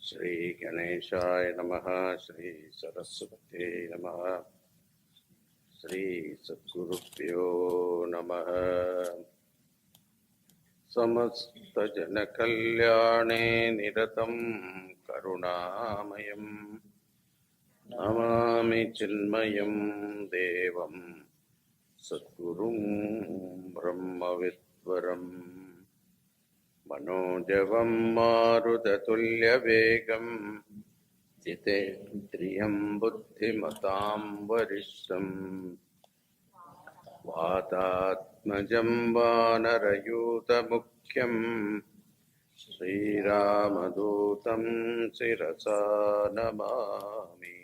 श्री गणेशाय नमः। श्री सरस्वती नमः। श्री सद्गुरुभ्यो नमः। समस्त जन कल्याणे निरतं करुणामयं नमामि चिन्मयं देवं सद्गुरुं ब्रह्मविद्वरम् मनोजवं मारुततुल्यवेगं जितेन्द्रियं बुद्धिमतां वरिष्ठं वातात्मजं वानरयूतमुख्यं श्रीरामदूतं शिरसा नमामि।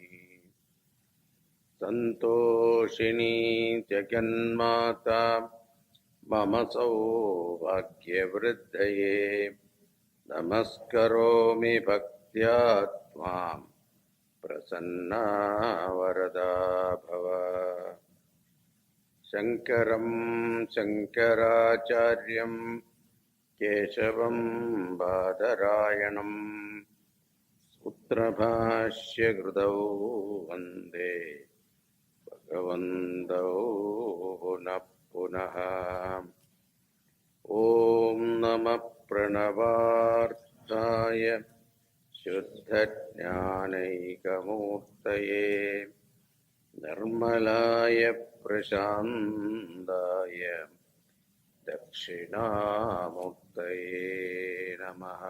सन्तोषिणी जगन्माता मम सौभाग्यवृद्धये नमस्करोमि भक्त्या त्वां प्रसन्ना वरदा भव। शङ्करं शङ्कराचार्यं केशवं बादरायणं सूत्रभाष्यकृतौ वन्दे भगवन्तौ पुनः पुनः। ॐ नमः प्रणवार्थाय शुद्धज्ञानैकमूर्तये निर्मलाय प्रशान्ताय दक्षिणामूर्तये नमः।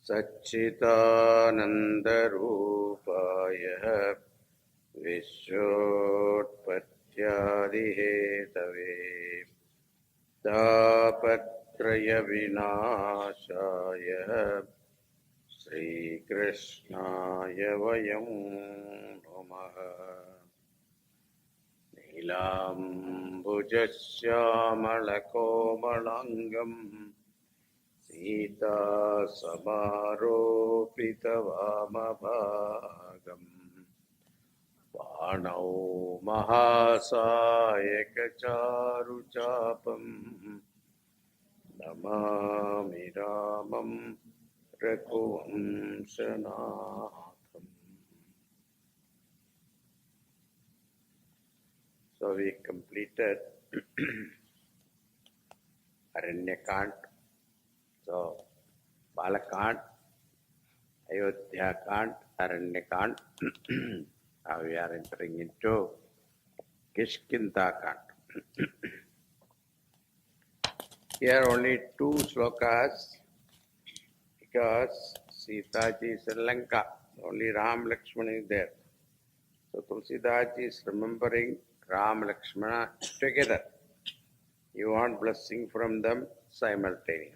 सच्चिदानन्दरूपाय विश्वोत्पत्त्यादिहेतवे तापत्रयविनाशाय श्रीकृष्णाय वयं नमः। नीलाम्बुजश्यामलकोमलाङ्गं सीतासमारोपितवामभागम् बाणौ महासायकचारुचापं नमामि रामं रघुवंशनाथम्। So we completed Aranyakant, so Balakant, Ayodhyakant, Aranyakant. Now we are entering into Kishkinthakant. Here only 2 slokas because Sita ji is in Lanka. Only Ram Lakshmana is there. So Tulsidas ji is remembering Ram Lakshmana together. You want blessing from them simultaneously.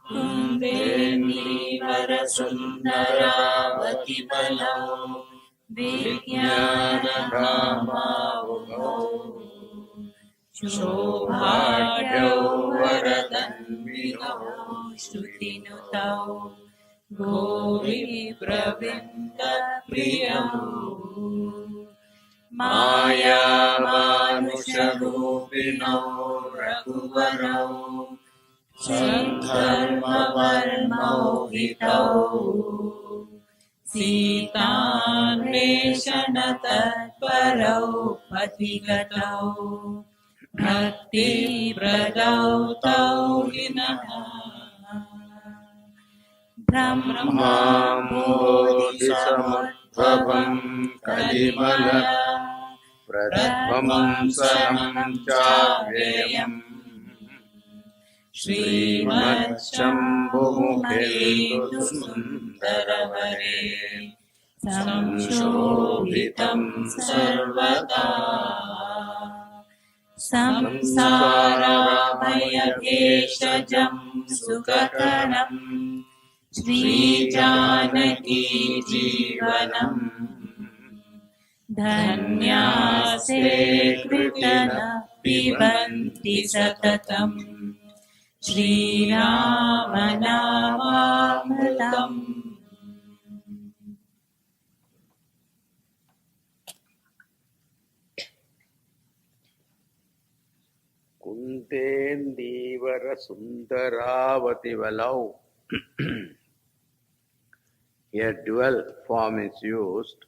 कुन्देन्दीवरसुन्दरावति बलौ विज्ञानधामावुभौ शोभाढ्यौ वरदन्विनौ श्रुतिनुतौ गौरीप्रवृन्दप्रियौ मायामानुषरूपिणौ रघुवरौ धर्मवर्मौ हितौ सीतान्वेषणतत्परौ पथिगतौ भक्तिप्रदौ तौ हिनः ब्रह्माम्बोधिसमुद्भवं कलिमल प्रध्वंसनं चाव्ययम् श्रीमच्छम्भुमुखेन्दुसुन्दरवरे संशोभितं सर्वदा संसारमयभेषजं सुखकरं श्रीजानकी जीवनं धन्यास्ते कृतन पिबन्ति सततम् श्रीरामनामामृतम् Kundendivara Sundaravati Valau. Here dual form is used.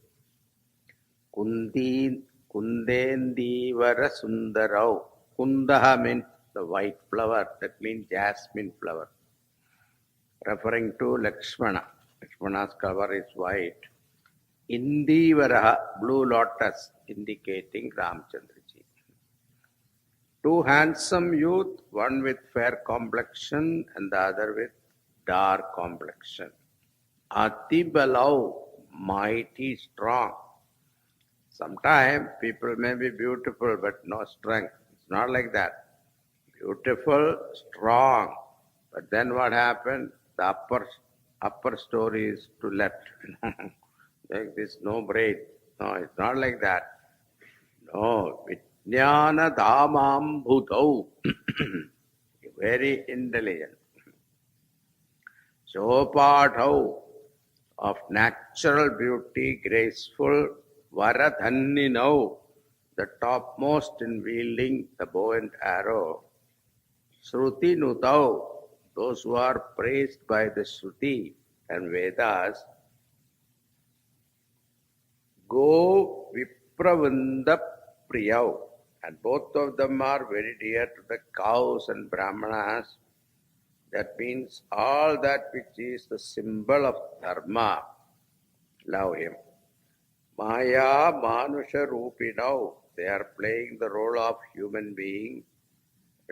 Kundendivara Sundarau. Kundaha means the white flower, that means jasmine flower. Referring to Lakshmana. Lakshmana's cover is white. Indivaraha, blue lotus, indicating Ramchandraji. Two handsome youth, one with fair complexion and the other with dark complexion. Atibalau, mighty strong. Sometimes people may be beautiful but no strength. It's not like that. Beautiful, strong. But then what happened? The upper story is to left. Like this, no brain. No, it's not like that. No, Vijnana Dhamam Bhutau. Very intelligent. Sopathau, of natural beauty, graceful. Varadhanninau, the topmost in wielding the bow and arrow. Shruti Nutau, those who are praised by the Shruti and Vedas. Go Vipravrinda Priyau, and both of them are very dear to the cows and Brahmanas. That means all that which is the symbol of dharma, love him. Maya Manusha Rupinau, they are playing the role of human being.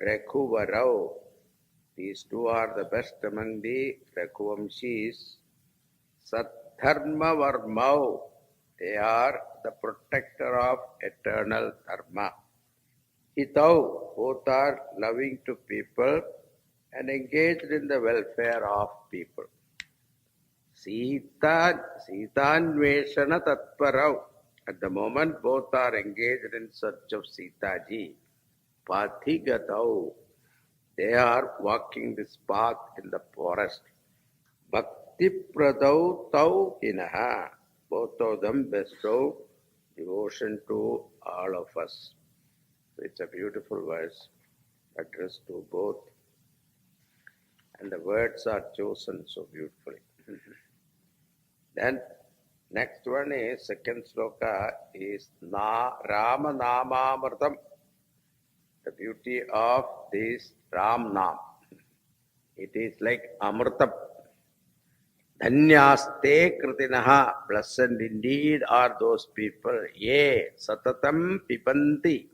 Rekhuvarau, these two are the best among the Rekhuvamshis. Sattharma Varmau, they are the protector of eternal dharma. Hitau, both are loving to people and engaged in the welfare of people. Sitanveshana Tatparau, at the moment both are engaged in search of Sitaji. Pathigatau, they are walking this path in the forest. Bhakti Pradau Tau Inaha, both of them bestow devotion to all of us. It's a beautiful verse addressed to both. And the words are chosen so beautifully. Then next one is, second sloka is Rama Namamritam, the beauty of this Ram Nam. It is like Amritam. Dhanyaste Kritinaha, blessed indeed are those people. Ye Satatam Pipanti,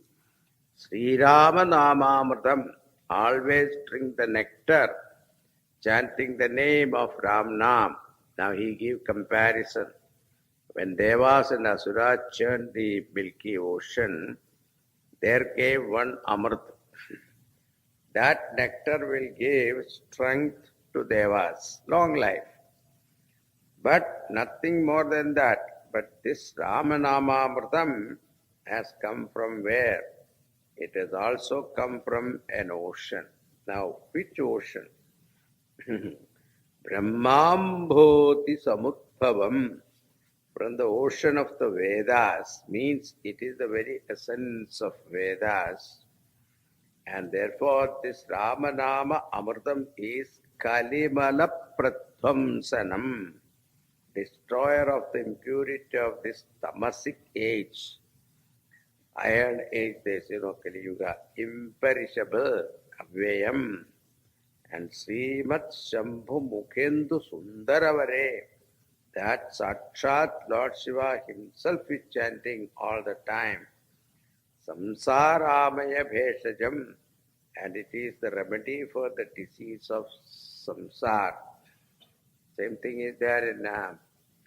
Sri Rama Namamritam, always drink the nectar, chanting the name of Ram Nam. Now he gives comparison. When Devas and Asuras churned the milky ocean, there came one Amrit. That nectar will give strength to Devas, long life. But nothing more than that. But this Ramanama Amritam has come from where? It has also come from an ocean. Now, which ocean? Brahmambhoti Samutbhavam, from the ocean of the Vedas, means it is the very essence of Vedas. And therefore this Ramanama Amritam is Kalimala Pratvamsanam, destroyer of the impurity of this tamasic age. Iron age, they say, Kali Yuga, imperishable, Avyayam. And Srimat Shambhu Mukhendu Sundaravare, that Sakshat Lord Shiva himself is chanting all the time. Samsaramaya Bheshajam, and it is the remedy for the disease of samsara. Same thing is there in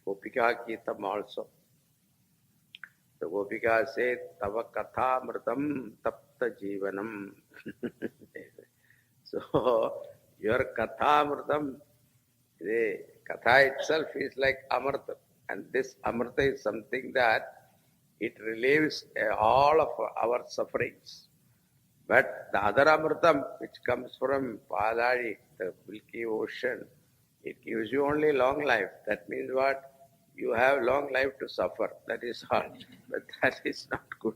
Gopika Geetam also. The Gopika says, Tava Katha Mritam Tapta Jivanam. So, your Katha Mritam, the Katha itself is like Amrita. And this Amrita is something that it relieves all of our sufferings. But the other Amritam, which comes from Padari, the Milky Ocean, it gives you only long life. That means what? You have long life to suffer. That is all. But that is not good.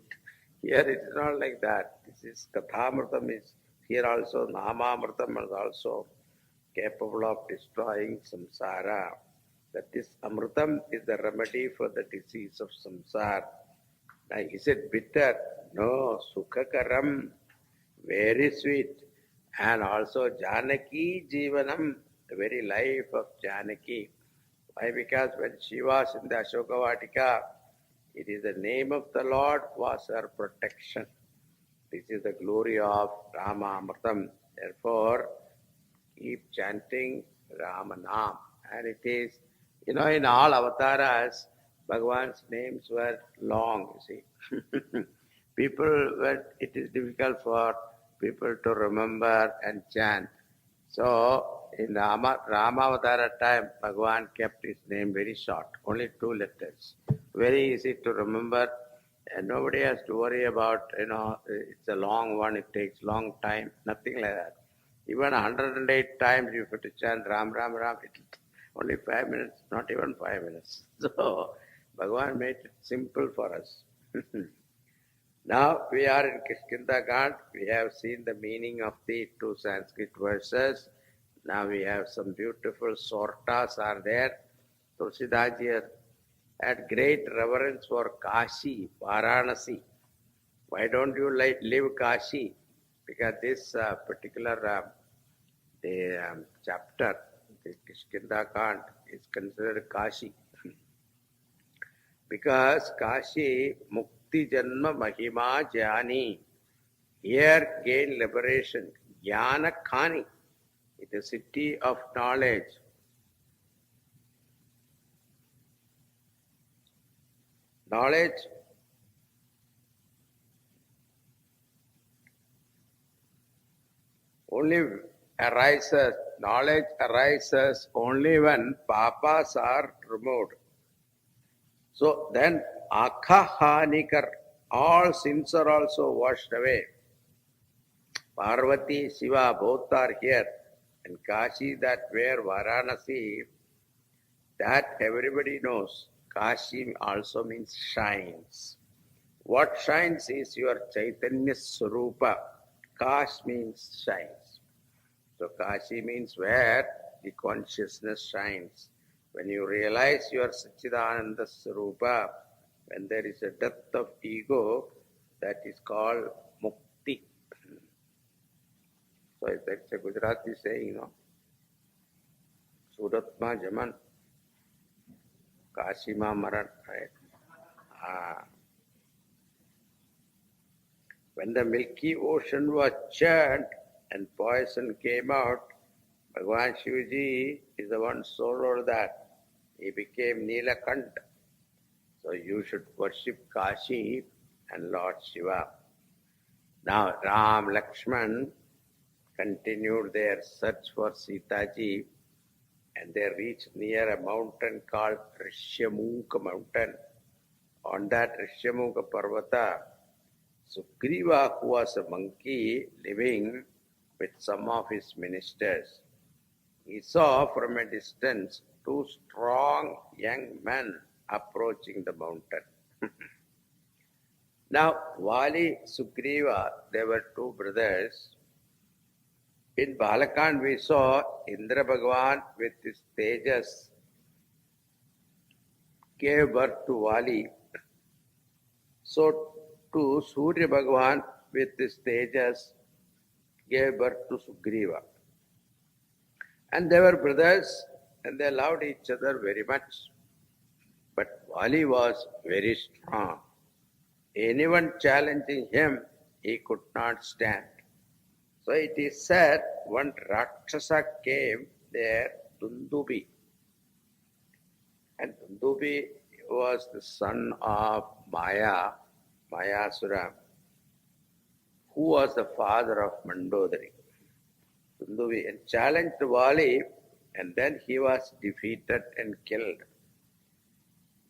Here it is not like that. This is Kathamritam is here also, Namamritam is also capable of destroying samsara. That this Amritam is the remedy for the disease of samsara. Now, is it bitter? No, Sukhakaram, very sweet. And also Janaki Jivanam, the very life of Janaki. Why? Because when she was in the Ashokavatika, it is the name of the Lord was her protection. This is the glory of Rama Amritam. Therefore, keep chanting Ramanam. And it is, in all avatars, Bhagavan's names were long, you see. It is difficult for people to remember and chant. So, in Rama Avatara time, Bhagavan kept his name very short, only 2 letters. Very easy to remember, and nobody has to worry about, it's a long one, it takes long time, nothing like that. Even 108 times you have to chant Ram, Ram, Ram, only 5 minutes, not even 5 minutes. So, Bhagavan made it simple for us. Now we are in Kishkinda Ghat. We have seen the meaning of the 2 Sanskrit verses. Now we have some beautiful sortas are there. Tulsidaji had great reverence for Kashi, Varanasi. Why don't you live Kashi? Because this particular chapter, the Kishkinda Ghat, is considered Kashi. Because Kashi Mukti Janma Mahima Jani, here gain liberation. Jnana Khani, it is a city of knowledge. Knowledge knowledge arises only when papas are removed. So then, akhahanikar, all sins are also washed away. Parvati, Shiva, both are here. And Kashi, that where Varanasi, that everybody knows. Kashi also means shines. What shines is your Chaitanya Swarupa. Kash means shines. So Kashi means where the consciousness shines. When you realize your Satchidananda Swarupa, when there is a death of ego, that is called Mukti. So that's a Gujarati saying, Suratma Jaman, Kashima Maran, right? When the Milky Ocean was churned and poison came out, Bhagavan Shivaji is the one swallowed that. He became Nilakanta. So you should worship Kashi and Lord Shiva. Now Ram, Lakshman continued their search for Sitaji, and they reached near a mountain called Rishyamukha mountain. On that Rishyamukha Parvata, Sugriva, who was a monkey living with some of his ministers, he saw from a distance 2 strong young men approaching the mountain. Now, Vali, Sugriva, they were 2 brothers. In Balakand, we saw Indra Bhagavan with his tejas gave birth to Vali. So, to Surya Bhagavan with his tejas gave birth to Sugriva. And they were brothers and they loved each other very much. But Vali was very strong. Anyone challenging him, he could not stand. So it is said one Rakshasa came there, Dundubi. And Dundubi was the son of Mayasura, who was the father of Mandodari. Dundubi, and challenged Vali, and then he was defeated and killed.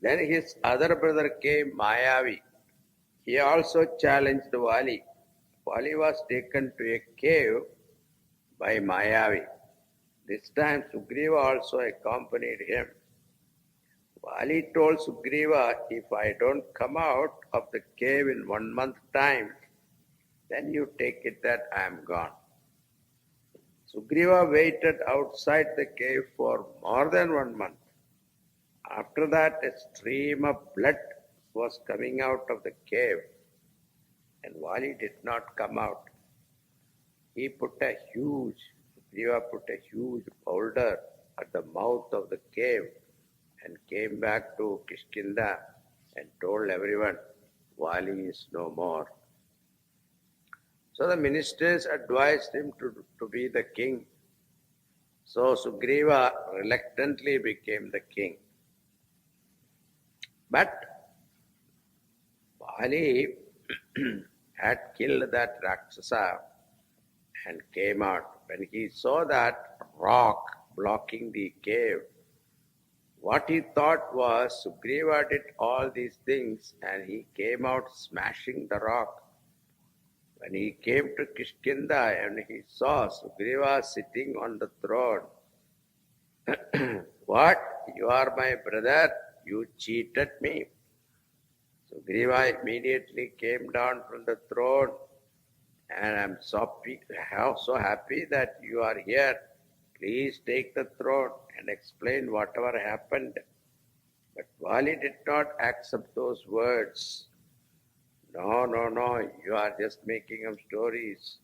Then his other brother came, Mayavi. He also challenged Vali, Vali was taken to a cave by Mayavi. This time Sugriva also accompanied him. Vali told Sugriva, if I don't come out of the cave in 1 month time, then you take it that I am gone. Sugriva waited outside the cave for more than 1 month. After that, a stream of blood was coming out of the cave, and Vali did not come out. He Sugriva put a huge boulder at the mouth of the cave and came back to Kishkinda and told everyone, Vali is no more. So the ministers advised him to be the king. So Sugriva reluctantly became the king. But Vali had killed that Rakshasa and came out. When he saw that rock blocking the cave, what he thought was Sugriva did all these things and he came out smashing the rock. When he came to Kishkinda and he saw Sugriva sitting on the throne, what? You are my brother? You cheated me. Sugriva immediately came down from the throne, and I am so happy that you are here. Please take the throne and explain whatever happened. But Vali did not accept those words. No, you are just making up stories.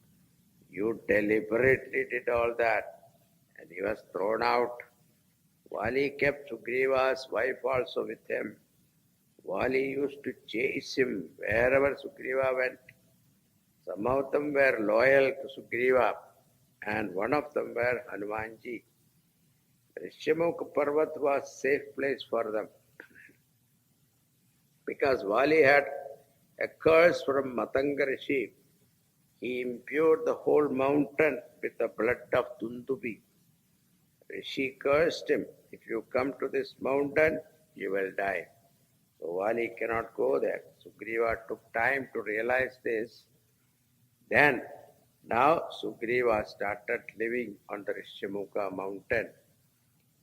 You deliberately did all that. And he was thrown out. Vali kept Sugriva's wife also with him. Vali used to chase him wherever Sugriva went. Some of them were loyal to Sugriva, and one of them were Hanumanji. Rishyamukha Parvat was a safe place for them. Because Vali had a curse from Matanga Rishi. He imbued the whole mountain with the blood of Dundubi. Rishi cursed him, if you come to this mountain, you will die. So Vali cannot go there. Sugriva took time to realize this. Then, now Sugriva started living on the Rishyamukha mountain,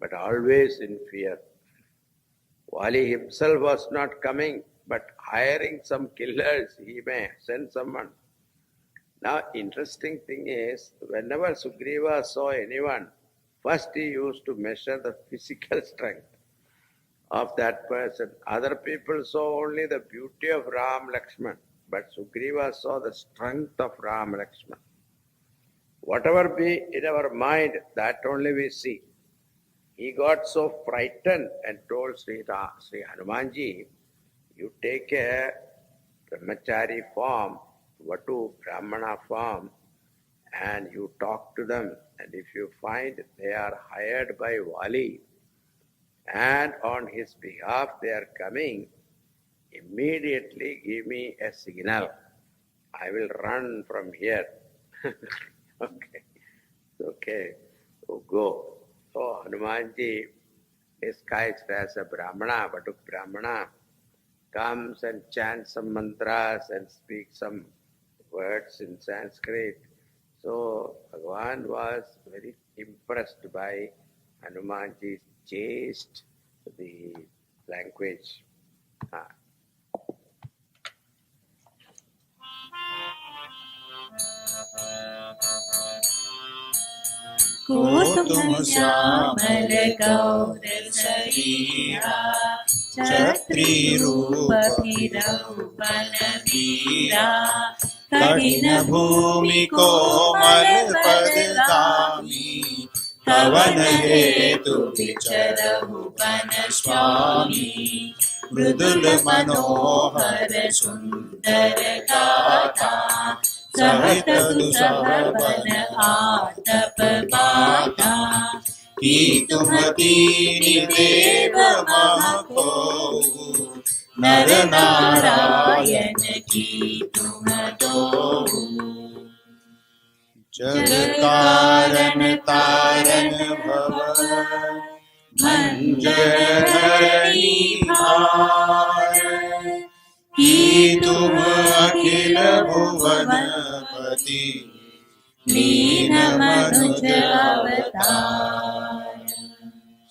but always in fear. Vali himself was not coming, but hiring some killers, he may send someone. Now, interesting thing is, whenever Sugriva saw anyone, first he used to measure the physical strength of that person. Other people saw only the beauty of Ram Lakshman, but Sugriva saw the strength of Ram Lakshman. Whatever be in our mind, that only we see. He got so frightened and told Sri Hanumanji, you take a brahmachari form, Vatu Brahmana form, and you talk to them, and if you find they are hired by Vali, and on his behalf they are coming, immediately give me a signal. I will run from here. Okay. So go. So Hanumanji, disguised as a Brahmana, Vatu Brahmana, comes and chants some mantras and speaks some words in Sanskrit. So Bhagavan was very impressed by Hanumanji's chaste the language. Kutum Syamal Gaur Sarira Chatri Rupa Bhirau Vanavira Kadina Bhumi Komal Padgami Pavana Hetu Vicharahu Vanaswami Mridul Manohar Sundar Gata Sahitadu Sahabana Atap Bata Ki Tumati Nideva Mahako Nara Narayana Ki Tumato Jagkaran Taran Bhava Bhanjarani Bhara Ki Tum Akhila Bhuvana पति लीनमनुज अवतार।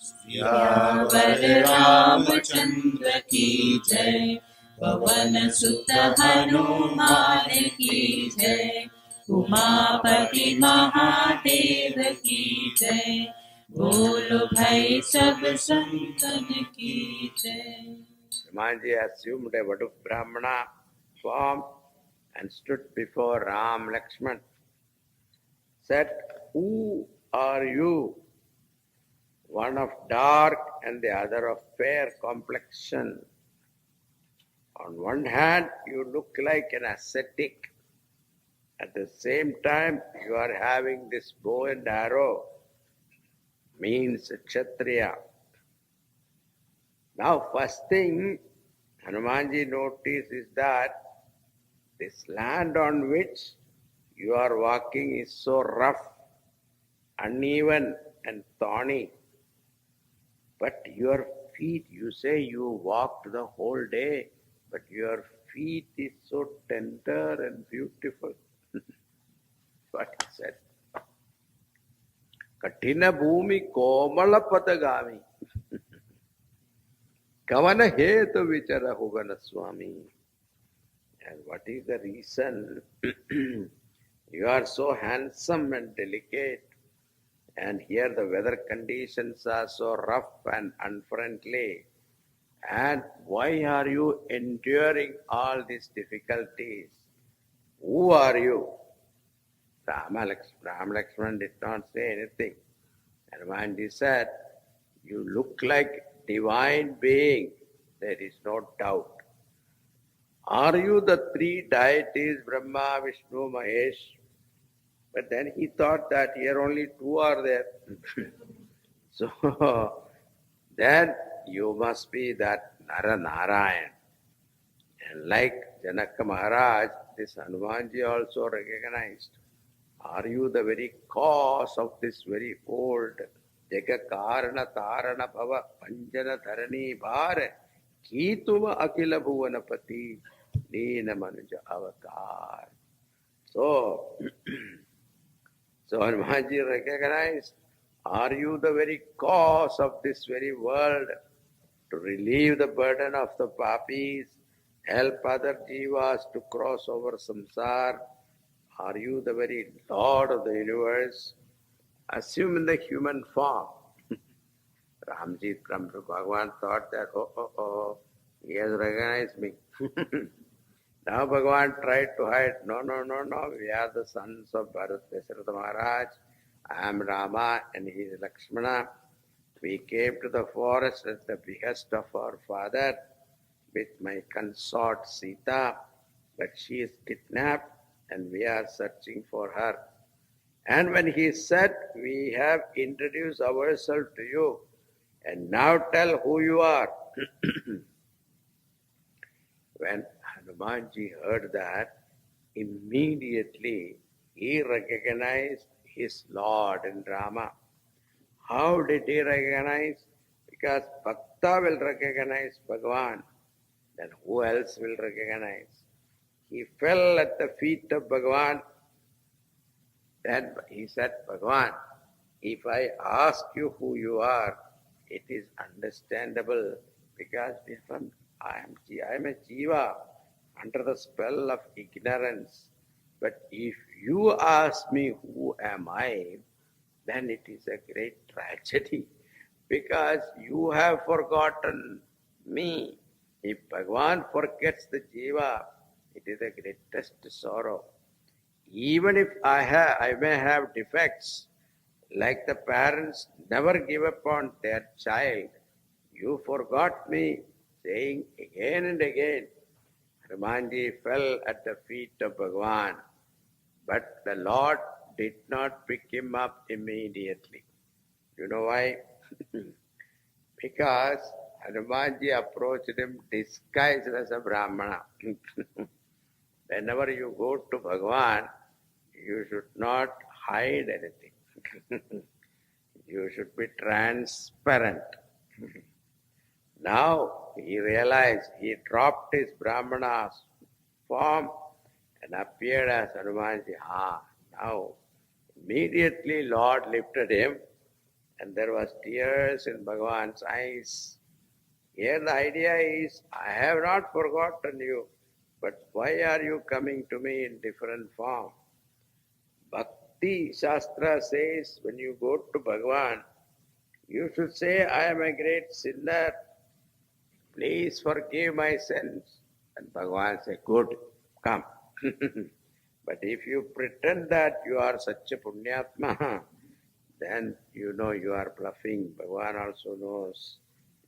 सियावर रामचंद्र की जय, पवन सुत हनुमान की जय, उमापति महादेव की जय, बोलो भाई सब संतन की जय। Hanumanji assumed a Vadu Brahmana form and stood before Ram Lakshman. Said, "Who are you?" One of dark and the other of fair complexion. On one hand, you look like an ascetic. At the same time, you are having this bow and arrow. Means Kshatriya. Now, first thing Hanumanji noticed is that this land on which you are walking is so rough, uneven and thorny. But your feet, you say you walked the whole day, but your feet is so tender and beautiful. What he said. Kathina bhumi komala patagami. Kavana hetu vichara hugana swami. And what is the reason? You are so handsome and delicate. And here the weather conditions are so rough and unfriendly. And why are you enduring all these difficulties? Who are you? Rama Lakshman did not say anything. Hanumanji said, you look like divine being. There is no doubt. Are you the three deities, Brahma, Vishnu, Mahesh? But then he thought that here only two are there. So then you must be that Narayan. And like Janaka Maharaj, this Hanumanji also recognized. Are you the very cause of this very old Jagakarana Tarana Bhava Panjana Dharani Bhara Kituma Akila Bhuvanapati Leena Manuja Avatar. So Hanumanji recognized, are you the very cause of this very world to relieve the burden of the papis, help other jivas to cross over samsara? Are you the very Lord of the universe? Assume in the human form. Ramji Bhagavan thought that, he has recognized me. Now Bhagavan tried to hide. No, we are the sons of Bharat Dasharatha Maharaj. I am Rama and he is Lakshmana. We came to the forest at the behest of our father with my consort Sita, but she is kidnapped and we are searching for her. And when he said, we have introduced ourselves to you, and now tell who you are. When Hanumanji heard that, immediately he recognized his Lord in Rama. How did he recognize? Because Bhakta will recognize Bhagavan. Then who else will recognize? He fell at the feet of Bhagavan. Then he said, Bhagavan, if I ask you who you are, it is understandable because I am a jiva under the spell of ignorance. But if you ask me who am I, then it is a great tragedy because you have forgotten me. If Bhagavan forgets the jiva, it is the greatest sorrow. Even if I may have defects, like the parents never give up on their child, you forgot me, saying again and again. Hanumanji fell at the feet of Bhagavan, but the Lord did not pick him up immediately. You know why? Because Hanumanji approached him disguised as a Brahmana. Whenever you go to Bhagavan, you should not hide anything. You should be transparent. Now he realized, he dropped his Brahmana's form and appeared as Hanumanji. Now immediately Lord lifted him and there was tears in Bhagavan's eyes. Here the idea is, I have not forgotten you, but why are you coming to me in different form? Bhakti Shastra says when you go to Bhagavan, you should say, I am a great sinner, please forgive my sins. And Bhagavan says, good, come. But if you pretend that you are such a punyatma, then you know you are bluffing. Bhagavan also knows.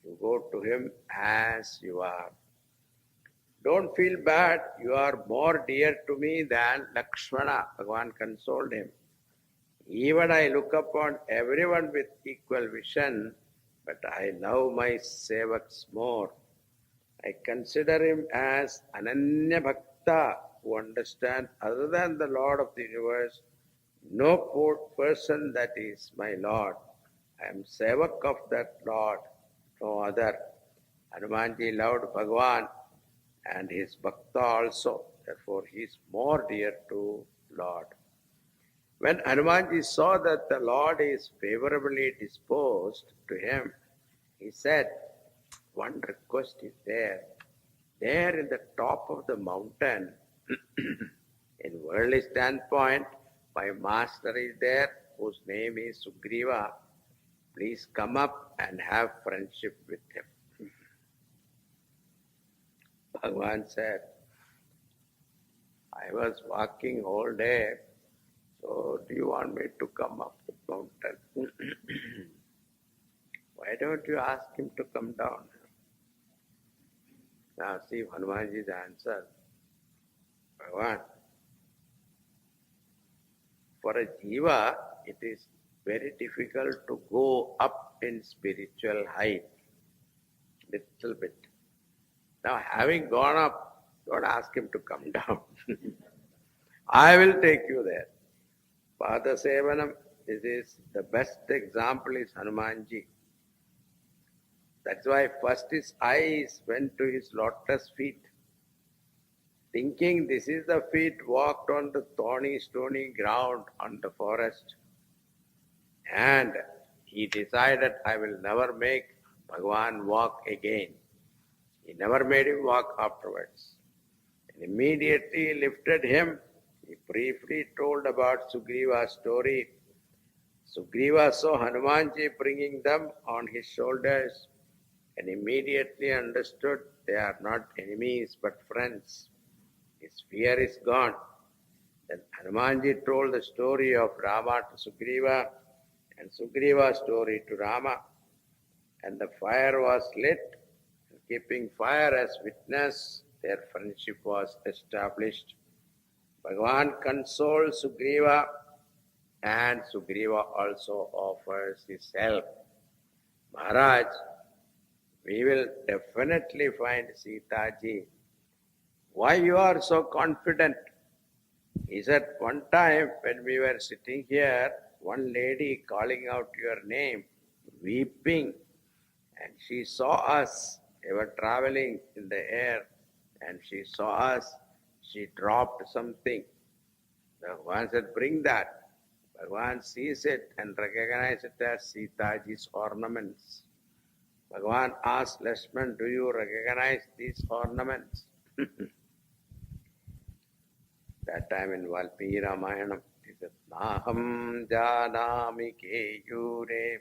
You go to him as you are. Don't feel bad. You are more dear to me than Lakshmana. Bhagavan consoled him. Even I look upon everyone with equal vision, but I love my sevaks more. I consider him as Ananya Bhakta, who understands other than the Lord of the universe, no person that is my Lord. I am sevak of that Lord, no other. Hanumanji loved Bhagavan and his Bhakta also. Therefore, he is more dear to Lord. When Hanumanji saw that the Lord is favorably disposed to him, he said, one request is there. There in the top of the mountain, in worldly standpoint, my master is there, whose name is Sugriva. Please come up and have friendship with him. Bhagavan said, I was walking all day, so do you want me to come up the mountain? Why don't you ask him to come down? Now see Hanumanji's answer. Bhagavan, for a jiva, it is very difficult to go up in spiritual height, little bit. Now having gone up, don't ask him to come down. I will take you there. Pada Sevanam, this is the best example is Hanumanji. That's why first his eyes went to his lotus feet. Thinking this is the feet walked on the thorny, stony ground on the forest. And he decided, I will never make Bhagavan walk again. He never made him walk afterwards. And immediately lifted him. He briefly told about Sugriva's story. Sugriva saw Hanumanji bringing them on his shoulders and immediately understood they are not enemies but friends. His fear is gone. Then Hanumanji told the story of Rama to Sugriva and Sugriva's story to Rama. And the fire was lit. And keeping fire as witness, their friendship was established. Bhagavan consoled Sugriva and Sugriva also offers his help. Maharaj, we will definitely find Sita ji. Why you are so confident? He said, one time when we were sitting here, one lady calling out your name, weeping, and she saw us. They were traveling in the air, and she saw us. She dropped something. Bhagavan said, bring that. Bhagavan sees it and recognizes it as Sita ji's ornaments. Bhagavan asked Lakshman, do you recognize these ornaments? That time in Valmiki Ramayana, he said, Naham janami keyure,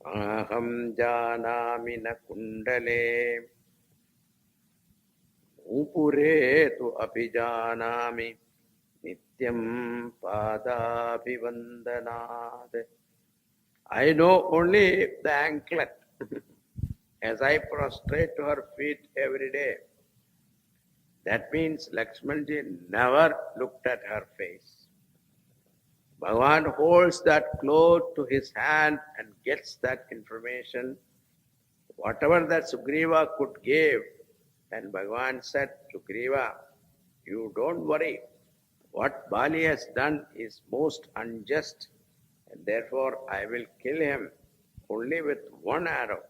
Naham janami na kundale, Nupure tu abhijanami, Nityam padabhivandanad. I know only the anklet. As I prostrate to her feet every day, that means Lakshmanji never looked at her face. Bhagavan holds that close to his hand and gets that information. Whatever that Sugriva could give, and Bhagavan said, Sugriva, you don't worry. What Bali has done is most unjust, and therefore I will kill him only with one arrow.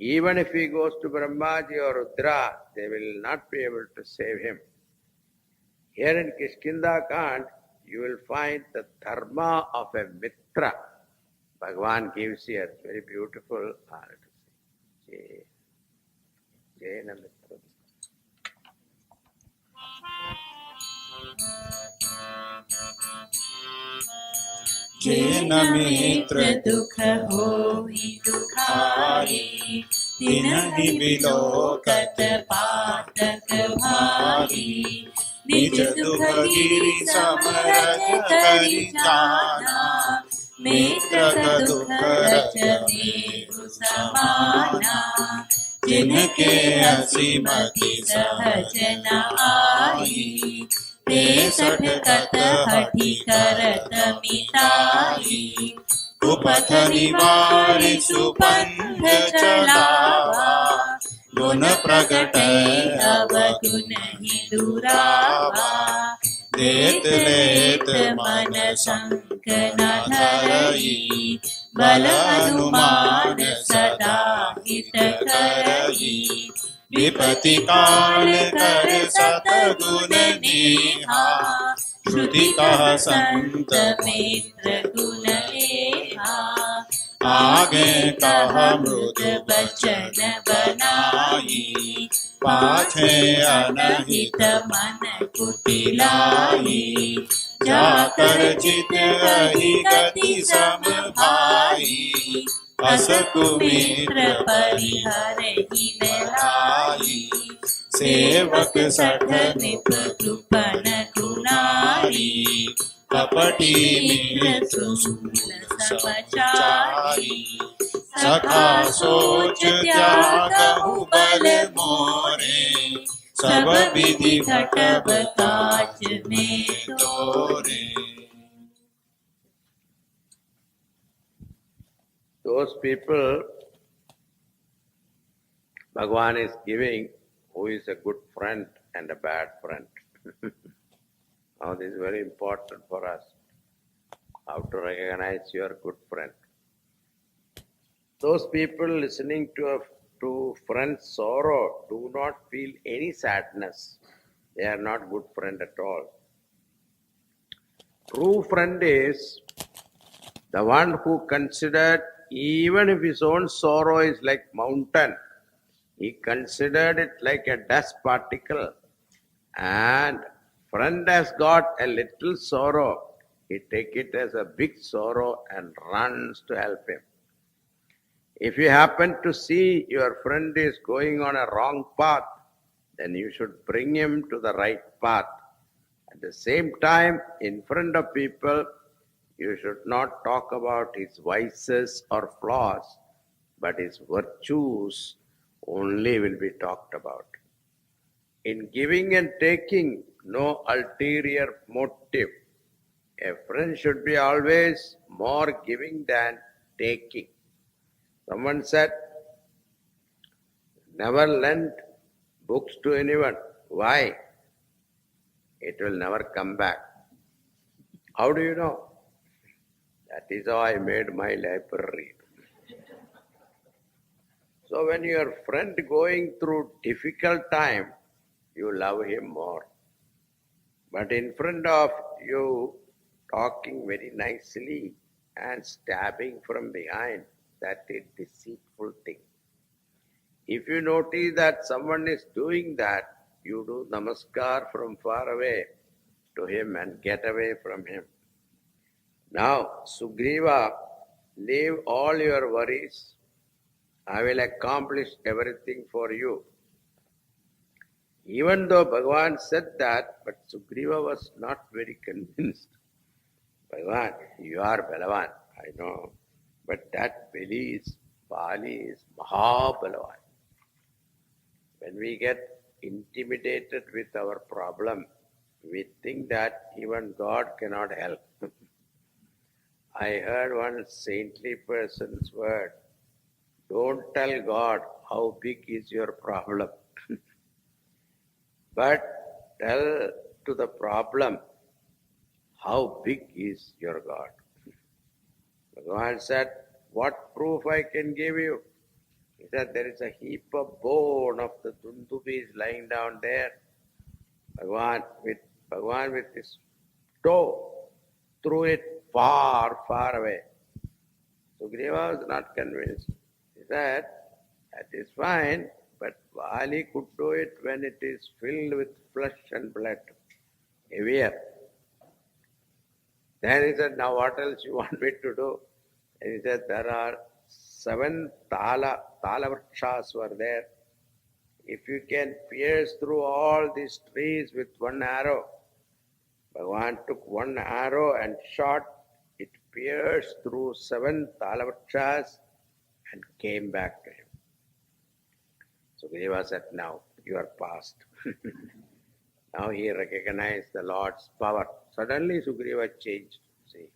Even if he goes to Brahmaji or Rudra, they will not be able to save him. Here in Kishkinda Kand, you will find the dharma of a mitra. Bhagavan gives here very beautiful. Jaina mitra. जेन मित्र दुख होई दुखारी तिनहि बिलोकत पातक भारी निज दुख गिरि समरज करि जाना मित्र दुख रचने समाना जिनके असीमति सहज न आई ते सठ कत हठि करत मिताई कुपथ निवारि सुपंथ चलावा गुण प्रगट अवगुण ही दुरावा देत लेत मन संक न धरई बल अनुमान सदा हित करई विपति काल कर सतगुण नेहा श्रुति कह संत मित्र गुण लेहा आगे कह मृद बचन बनाई पाछे अनहित मन कुटिलाई जाकर चित रही गति सम भाई अस कुमित्र परिहर ही लाई सेवक सठ निप कृपन कुनारी कपटी मिल सुसूल समाचारी सखा सोच त्यागहु बल मोरे सब विधि घटब काज में तोरे. Those people Bhagavan is giving who is a good friend and a bad friend. Now this is very important for us, how to recognize your good friend. Those people listening to friend's sorrow do not feel any sadness. They are not good friend at all. True friend is the one who considered even if his own sorrow is like mountain, he considered it like a dust particle, and friend has got a little sorrow, he take it as a big sorrow and runs to help him. If you happen to see your friend is going on a wrong path, then you should bring him to the right path. At the same time, in front of people, you should not talk about his vices or flaws, but his virtues only will be talked about. In giving and taking, no ulterior motive. A friend should be always more giving than taking. Someone said, never lend books to anyone. Why? It will never come back. How do you know? That is how I made my library. So when your friend going through difficult time, you love him more. But in front of you, talking very nicely and stabbing from behind, that is deceitful thing. If you notice that someone is doing that, you do namaskar from far away to him and get away from him. Now, Sugriva, leave all your worries. I will accomplish everything for you. Even though Bhagavan said that, but Sugriva was not very convinced. Bhagavan, you are Balavan, I know. But that Bali is Mahabalavan. When we get intimidated with our problem, we think that even God cannot help. I heard one saintly person's word, don't tell God how big is your problem, but tell to the problem how big is your God. Bhagavan said, what proof I can give you? He said there is a heap of bone of the Dundubis lying down there. Bhagavan with his toe threw it far, far away. Sugriva was not convinced. He said, that is fine, but Vali could do it when it is filled with flesh and blood, heavier. Then he said, now what else you want me to do? And he said, there are 7 tala vrikshas were there. If you can pierce through all these trees with one arrow, Bhagavan took one arrow and shot, it pierced through 7 tala vrikshas and came back to him. Sugriva said, now you are past. Now he recognized the Lord's power. Suddenly Sugriva changed. See,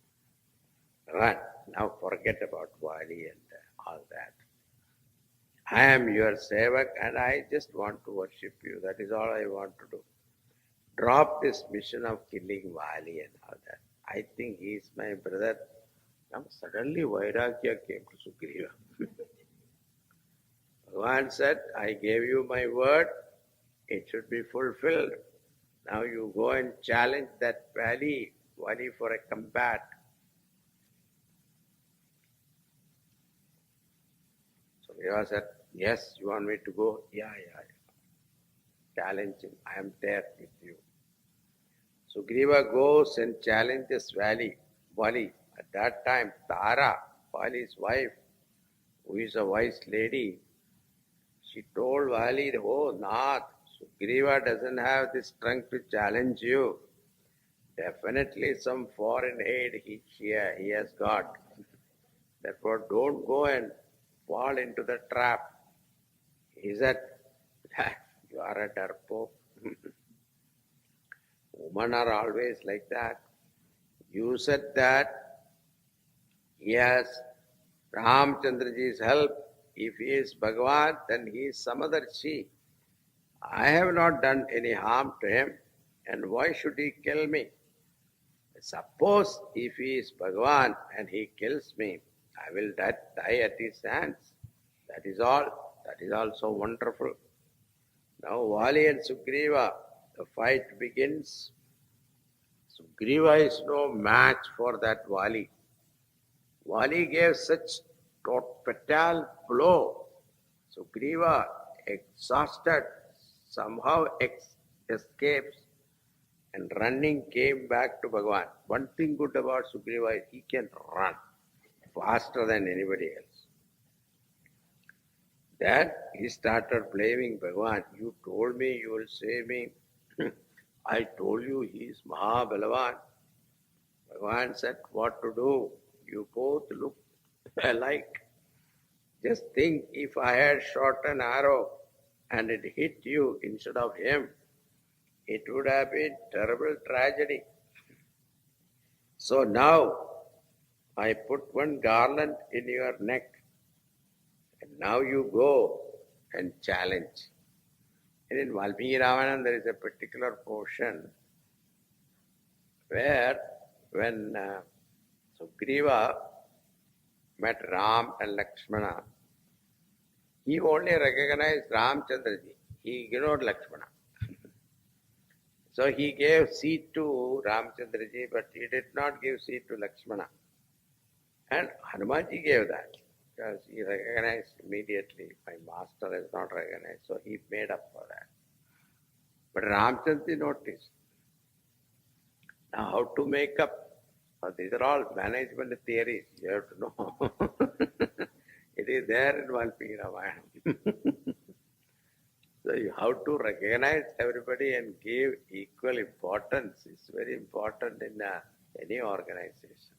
Bhagavan, now forget about Vali and all that. I am your sevak and I just want to worship you. That is all I want to do. Drop this mission of killing Vali and all that. I think he is my brother. Now suddenly Vairagya came to Sugriva. Bhagavan said, I gave you my word. It should be fulfilled. Now you go and challenge that Vali for a combat. Sugriva said, yes, you want me to go? Yeah. Challenge him. I am there with you. Sugriva goes and challenges Vali. At that time, Tara, Vali's wife, who is a wise lady, she told Vali, oh Nath, Sugriva doesn't have the strength to challenge you. Definitely some foreign aid he has got. Therefore, don't go and fall into the trap. He said, you are a darpo. Women are always like that. You said that he has Ramchandraji's help. If he is Bhagavan, then he is some other she. I have not done any harm to him, and why should he kill me? Suppose if he is Bhagavan and he kills me, I will die at his hands. That is all. That is also wonderful. Now Vali and Sugriva, the fight begins. Sugriva is no match for that Vali. Vali gave such fatal blow. Sugriva, exhausted, somehow escapes and running came back to Bhagavan. One thing good about Sugriva is he can run faster than anybody else. Then he started blaming Bhagavan. You told me you will save me. I told you he is Mahabalavan. Bhagavan said what to do. You both look alike. Just think if I had shot an arrow and it hit you instead of him, it would have been terrible tragedy. So now I put one garland in your neck and now you go and challenge. And in Valmiki Ramayana there is a particular portion where when Sugriva met Ram and Lakshmana, he only recognized Ramchandraji. He ignored Lakshmana. So he gave seat to Ramchandraji, but he did not give seat to Lakshmana. And Hanumanji gave that because he recognized immediately, my master is not recognized, so he made up for that. But Ramchandra noticed. Now how to make up? These are all management theories, you have to know. It is there in Valmiki Ramayana. So how to recognize everybody and give equal importance is very important in any organization.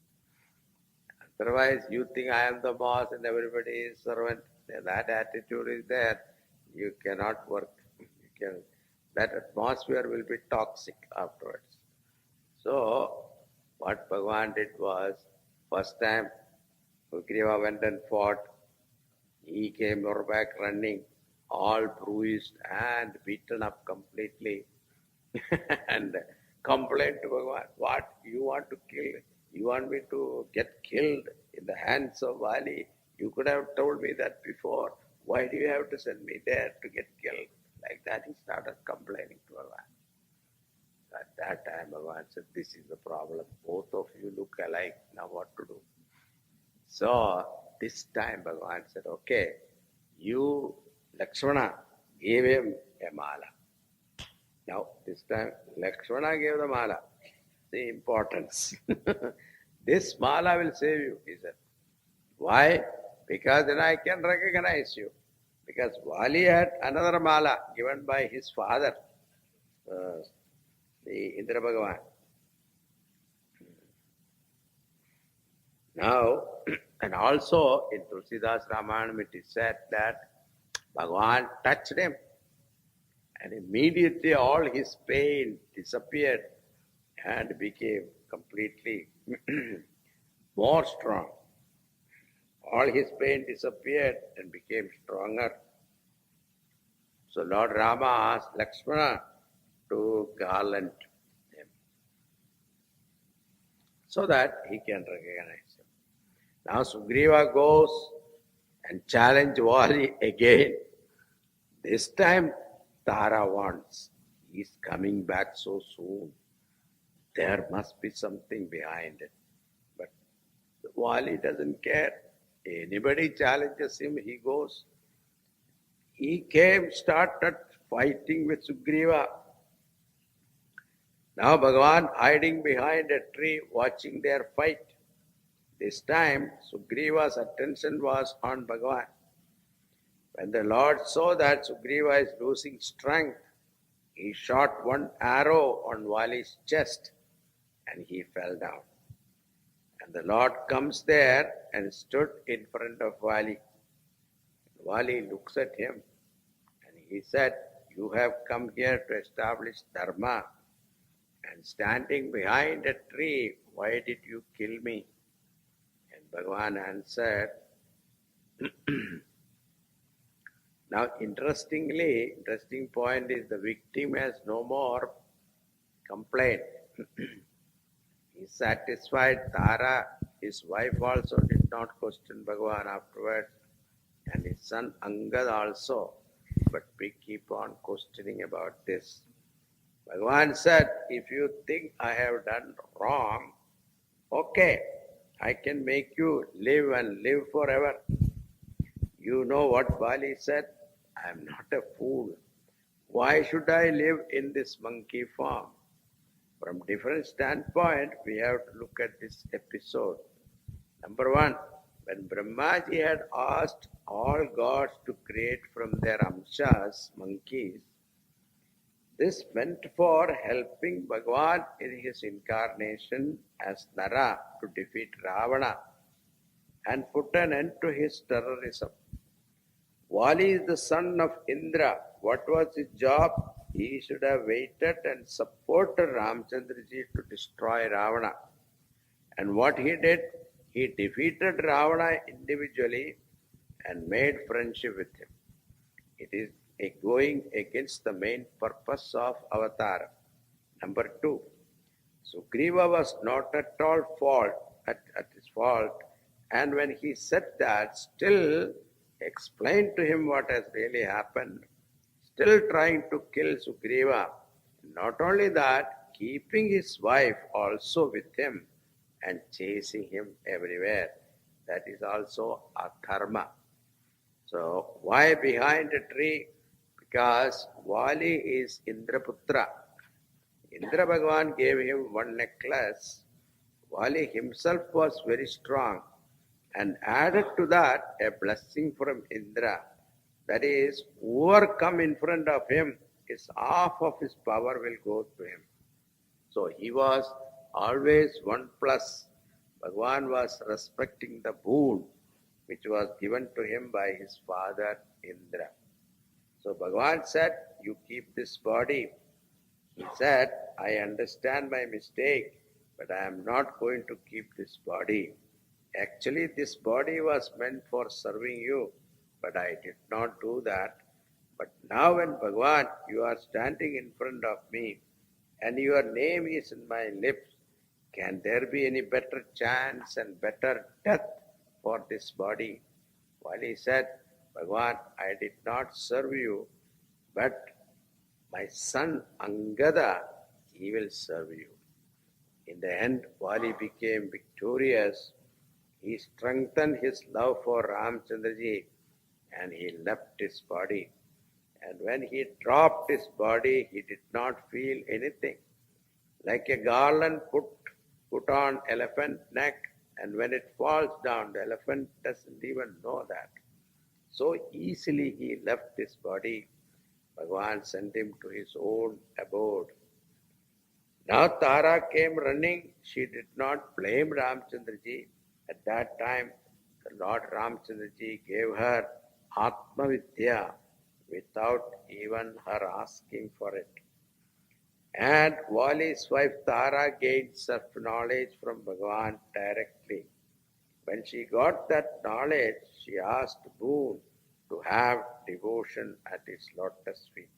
Otherwise, you think I am the boss and everybody is servant. That attitude is there. You cannot work. That atmosphere will be toxic afterwards. So, what Bhagavan did was, first time Sugriva went and fought. He came back running, all bruised and beaten up completely. And complained to Bhagavan, what? You want to kill? You want me to get killed in the hands of Vali? You could have told me that before. Why do you have to send me there to get killed? Like that he started complaining to Bhagavan. At that time Bhagavan said, this is the problem. Both of you look alike. Now what to do? So this time Bhagavan said, okay, you, Lakshmana, gave him a mala. Now this time Lakshmana gave the mala. The importance. This mala will save you, he said. Why? Because then I can recognize you. Because Vali had another mala given by his father, the Indra Bhagavan. Now, and also in Tulsidas Ramayana it is said that Bhagavan touched him and immediately all his pain disappeared and became completely more strong. All his pain disappeared and became stronger. So Lord Rama asked Lakshmana to garland him so that he can recognize him. Now Sugriva goes and challenges Vali again. This time Tara wants. He is coming back so soon. There must be something behind it. But Vali doesn't care. Anybody challenges him, he goes. He came, started fighting with Sugriva. Now Bhagavan hiding behind a tree, watching their fight. This time, Sugriva's attention was on Bhagavan. When the Lord saw that Sugriva is losing strength, he shot one arrow on Vali's chest and he fell down. And the Lord comes there and stood in front of Vali. Vali looks at him and he said, you have come here to establish dharma, and standing behind a tree, why did you kill me? And Bhagavan answered, now interesting point is the victim has no more complaint. He is satisfied. Tara, his wife also did not question Bhagavan afterwards, and his son Angad also. But we keep on questioning about this. Bhagavan said, if you think I have done wrong, okay, I can make you live and live forever. You know what Vali said? I am not a fool. Why should I live in this monkey form? From different standpoint, we have to look at this episode. Number one, when Brahmaji had asked all gods to create from their amshas, monkeys, this meant for helping Bhagavan in his incarnation as Nara to defeat Ravana and put an end to his terrorism. Vali is the son of Indra. What was his job? He should have waited and supported Ramchandraji to destroy Ravana. And what he did? He defeated Ravana individually and made friendship with him. It is going against the main purpose of Avatar. Number two, Sugriva was not at all at his fault, and when he said that, still explained to him what has really happened, still trying to kill Sugriva. Not only that, keeping his wife also with him and chasing him everywhere. That is also adharma. So why behind a tree? Because Vali is Indraputra. Indra Bhagavan gave him one necklace. Vali himself was very strong, and added to that a blessing from Indra. That is, whoever come in front of him, half of his power will go to him. So he was always 1+. Bhagavan was respecting the boon which was given to him by his father Indra. So Bhagavan said, you keep this body. He said, I understand my mistake, but I am not going to keep this body. Actually, this body was meant for serving you, but I did not do that. But now when Bhagavan, you are standing in front of me and your name is in my lips, can there be any better chance and better death for this body? While he said, Bhagavan, I did not serve you, but my son Angada, he will serve you. In the end, Vali became victorious. He strengthened his love for Ramchandraji and he left his body. And when he dropped his body, he did not feel anything. Like a garland put on elephant neck, and when it falls down, the elephant doesn't even know that. So easily he left his body. Bhagavan sent him to his own abode. Now Tara came running. She did not blame Ramchandraji. At that time, the Lord Ramchandraji gave her Atma Vidya without even her asking for it. And Vali's wife Tara gained self-knowledge from Bhagavan directly. When she got that knowledge, she asked boon to have devotion at his lotus feet.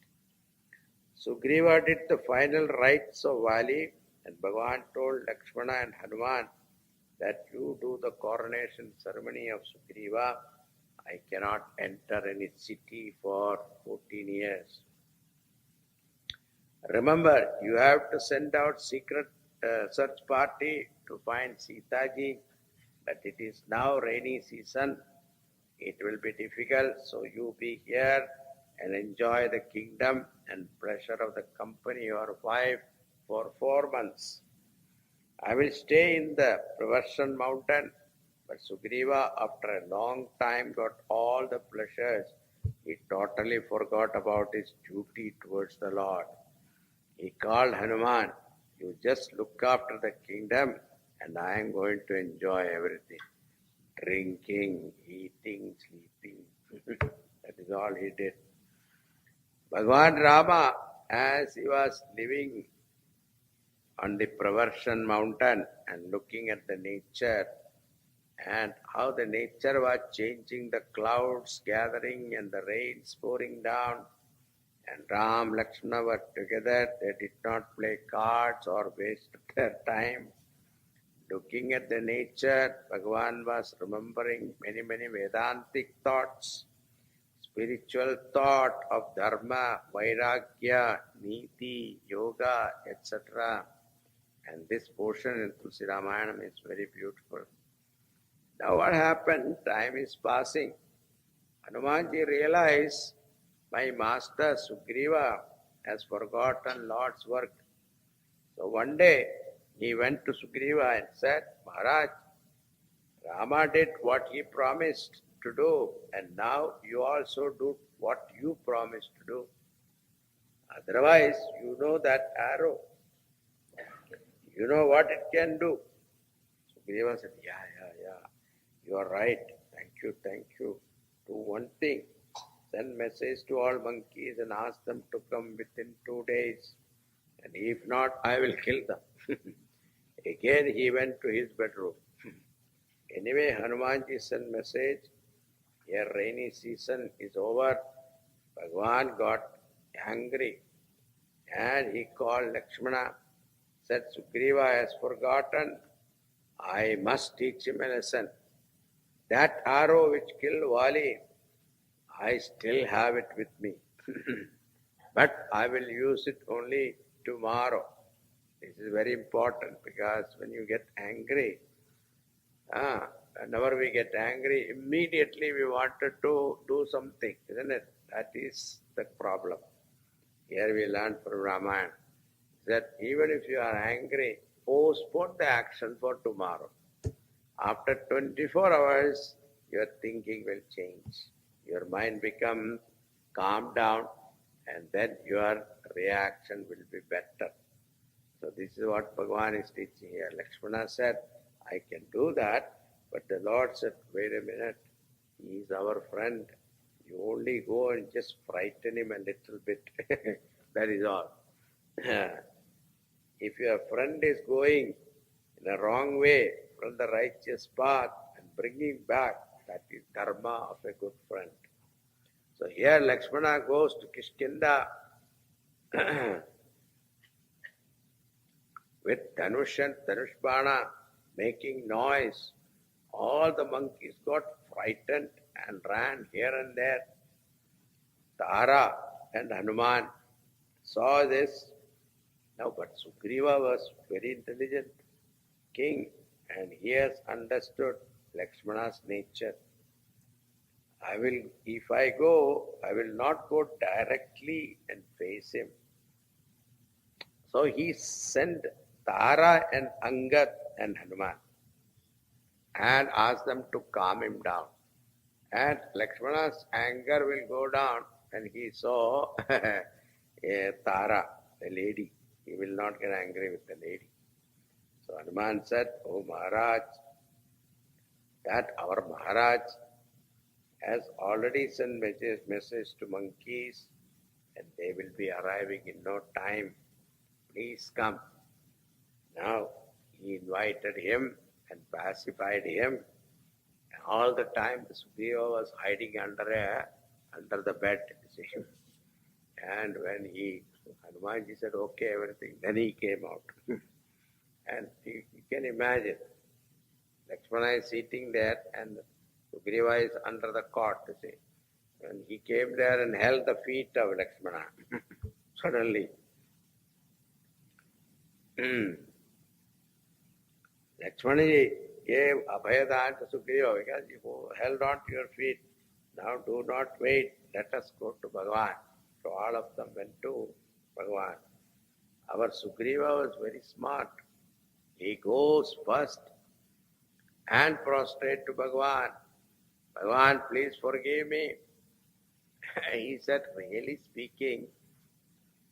Sugriva did the final rites of Vali, and Bhagavan told Lakshmana and Hanuman that you do the coronation ceremony of Sugriva. I cannot enter any city for 14 years. Remember, you have to send out secret search party to find Sitaji, but it is now rainy season. It will be difficult, so you be here and enjoy the kingdom and pleasure of the company of your wife for 4 months. I will stay in the Pravarsan mountain, but Sugriva, after a long time, got all the pleasures. He totally forgot about his duty towards the Lord. He called Hanuman, you just look after the kingdom and I am going to enjoy everything. Drinking, eating, sleeping. That is all he did. Bhagavan Rama, as he was living on the Pravarsan mountain and looking at the nature and how the nature was changing, the clouds gathering and the rains pouring down, and Ram, Lakshmana were together. They did not play cards or waste their time. Looking at the nature, Bhagavan was remembering many, many Vedantic thoughts, spiritual thought of Dharma, Vairagya, Niti, Yoga, etc. And this portion in Tulsi Ramayana is very beautiful. Now what happened? Time is passing. Hanumanji realized my master Sugriva has forgotten Lord's work. So one day he went to Sugriva and said, Maharaj, Rama did what he promised to do, and now you also do what you promised to do. Otherwise, you know that arrow. You know what it can do. Sugriva said, yeah. You are right. Thank you. Do one thing. Send message to all monkeys and ask them to come within 2 days. And if not, I will kill them. Again he went to his bedroom. Anyway, Hanumanji sent message. Here rainy season is over. Bhagavan got angry and he called Lakshmana. Said, Sugriva has forgotten. I must teach him a lesson. That arrow which killed Vali, I still have it with me. But I will use it only tomorrow. This is very important because when you get angry, whenever we get angry, immediately we wanted to do something, isn't it? That is the problem. Here we learn from Ramayana that even if you are angry, postpone the action for tomorrow. After 24 hours, your thinking will change. Your mind becomes calm down and then your reaction will be better. So this is what Bhagavan is teaching here. Lakshmana said, I can do that. But the Lord said, wait a minute, he is our friend. You only go and just frighten him a little bit. That is all. If your friend is going in a wrong way from the righteous path and bringing back, that is dharma of a good friend. So here Lakshmana goes to Kishkinda with Dhanush and Dhanushbana making noise. All the monkeys got frightened and ran here and there. Tara and Hanuman saw this. Now, but Sugriva was very intelligent king, and he has understood Lakshmana's nature. If I go, I will not go directly and face him. So he sent Tara and Angad and Hanuman and asked them to calm him down. And Lakshmana's anger will go down, and he saw a Tara, a lady. He will not get angry with the lady. So Hanuman said, "Oh Maharaj, that our Maharaj has already sent message to monkeys, and they will be arriving in no time. Please come." Now he invited him and pacified him. And all the time the Sugriva was hiding under the bed. And when Hanumanji said, "Okay, everything," then he came out. And you can imagine, Lakshmana is sitting there and Sugriva is under the cot. And he came there and held the feet of Lakshmana. Suddenly, Lakshmana gave Abhayadan to Sugriva because you held on to your feet. Now do not wait. Let us go to Bhagavan. So all of them went to Bhagavan. Our Sugriva was very smart. He goes first and prostrate to Bhagavan. "Bhagavan, please forgive me." He said, "Really speaking,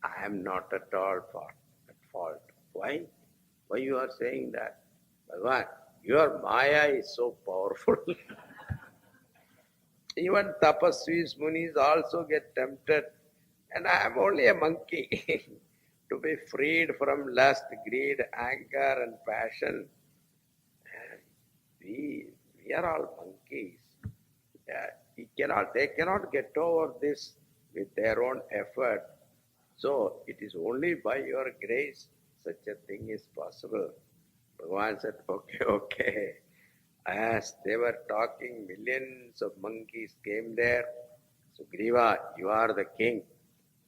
I am not at all at fault." Why? Why you are saying that? "Bhagavan, your Maya is so powerful." Even tapasvis, munis also get tempted. And I am only a monkey. To be freed from lust, greed, anger and passion. We are all monkeys. They cannot get over this with their own effort. So it is only by your grace such a thing is possible. Bhagavan said, okay. As they were talking, millions of monkeys came there. Sugriva, you are the king.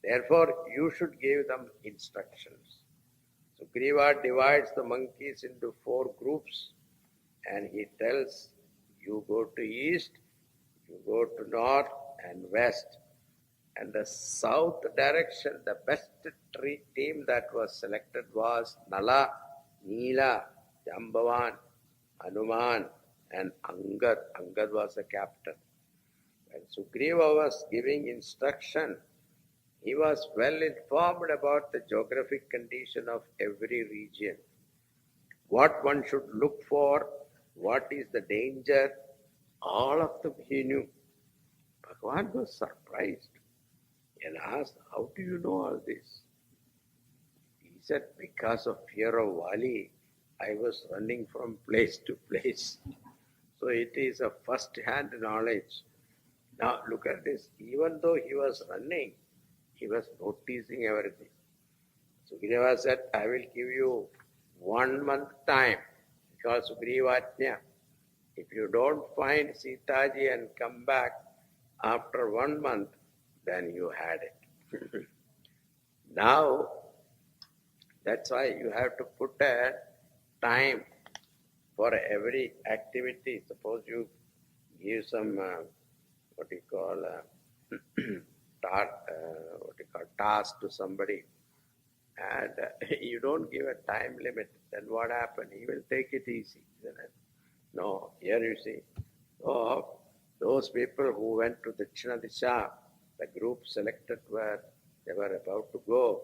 Therefore, you should give them instructions. Sugriva divides the monkeys into 4 groups and he tells, you go to east, you go to north and west. And the south direction, the best team that was selected was Nala, Neela, Jambavan, Hanuman and Angad. Angad was the captain. When Sugriva was giving instruction, he was well informed about the geographic condition of every region. What one should look for, what is the danger, all of them he knew. Bhagavan was surprised and asked, how do you know all this? He said, because of fear of Vali, I was running from place to place. So it is a first-hand knowledge. Now look at this. Even though he was running, he was noticing everything. Sugriva said, I will give you 1 month time because Sugrivatnya. If you don't find Sitaji and come back after 1 month, then you had it. Now, that's why you have to put a time for every activity. Suppose you give some, task to somebody, and you don't give a time limit, then what happens? He will take it easy. No, here you see. So, those people who went to Dakshina Disha, the group selected they were about to go.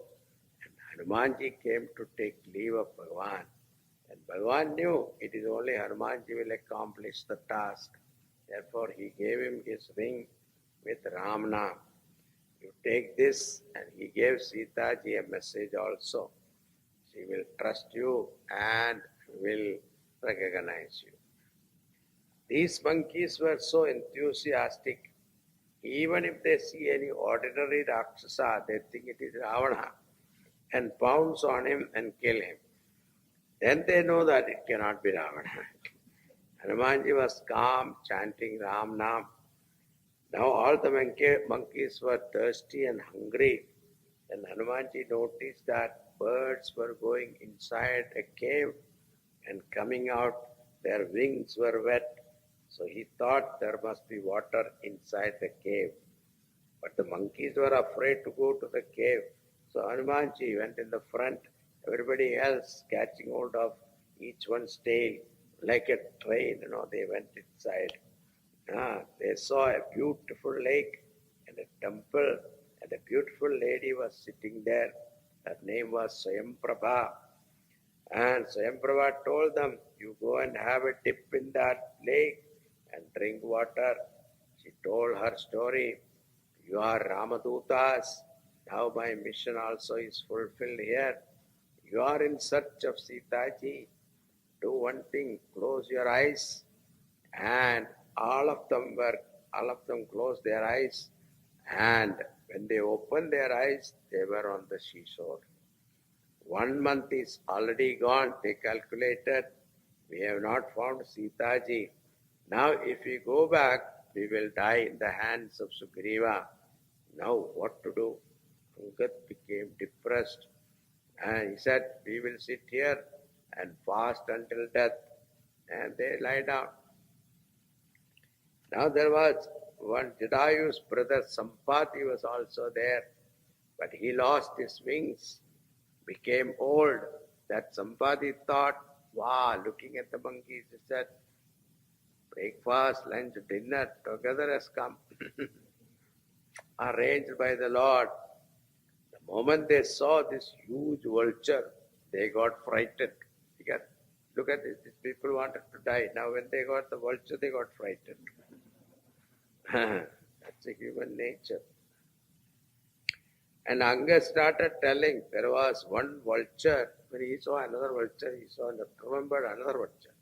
And Hanumanji came to take leave of Bhagavan. And Bhagavan knew it is only Hanumanji will accomplish the task. Therefore, he gave him his ring with Ram Nam. You take this, and he gave Sitaji a message also. She will trust you and will recognize you. These monkeys were so enthusiastic. Even if they see any ordinary Rakshasa, they think it is Ravana and pounce on him and kill him. Then they know that it cannot be Ravana. Hanumanji was calm, chanting Ram Nam. Now all the monkeys were thirsty and hungry. And Hanumanji noticed that birds were going inside a cave and coming out, their wings were wet. So he thought there must be water inside the cave. But the monkeys were afraid to go to the cave. So Hanumanji went in the front, everybody else catching hold of each one's tail like a train, they went inside. They saw a beautiful lake and a temple, and a beautiful lady was sitting there. Her name was Swayamprabha. And Swayamprabha told them, you go and have a dip in that lake and drink water. She told her story. You are Ramadutas. Now my mission also is fulfilled here. You are in search of Sitaji. Do one thing, close your eyes. And all of them closed their eyes. And when they opened their eyes, they were on the seashore. 1 month is already gone, they calculated. We have not found Sitaji. Now if we go back, we will die in the hands of Sugriva. Now what to do? Angad became depressed. And he said, we will sit here and fast until death. And they lie down. Now there was one Jadayu's brother Sampati was also there. But he lost his wings, became old. That Sampati thought, wow, looking at the monkeys, he said, breakfast, lunch, dinner together has come. Arranged by the Lord. The moment they saw this huge vulture, they got frightened. Because look at this, these people wanted to die. Now when they got the vulture, they got frightened. That's a human nature. And Anga started telling, there was one vulture. When he saw another vulture, he remembered another vulture.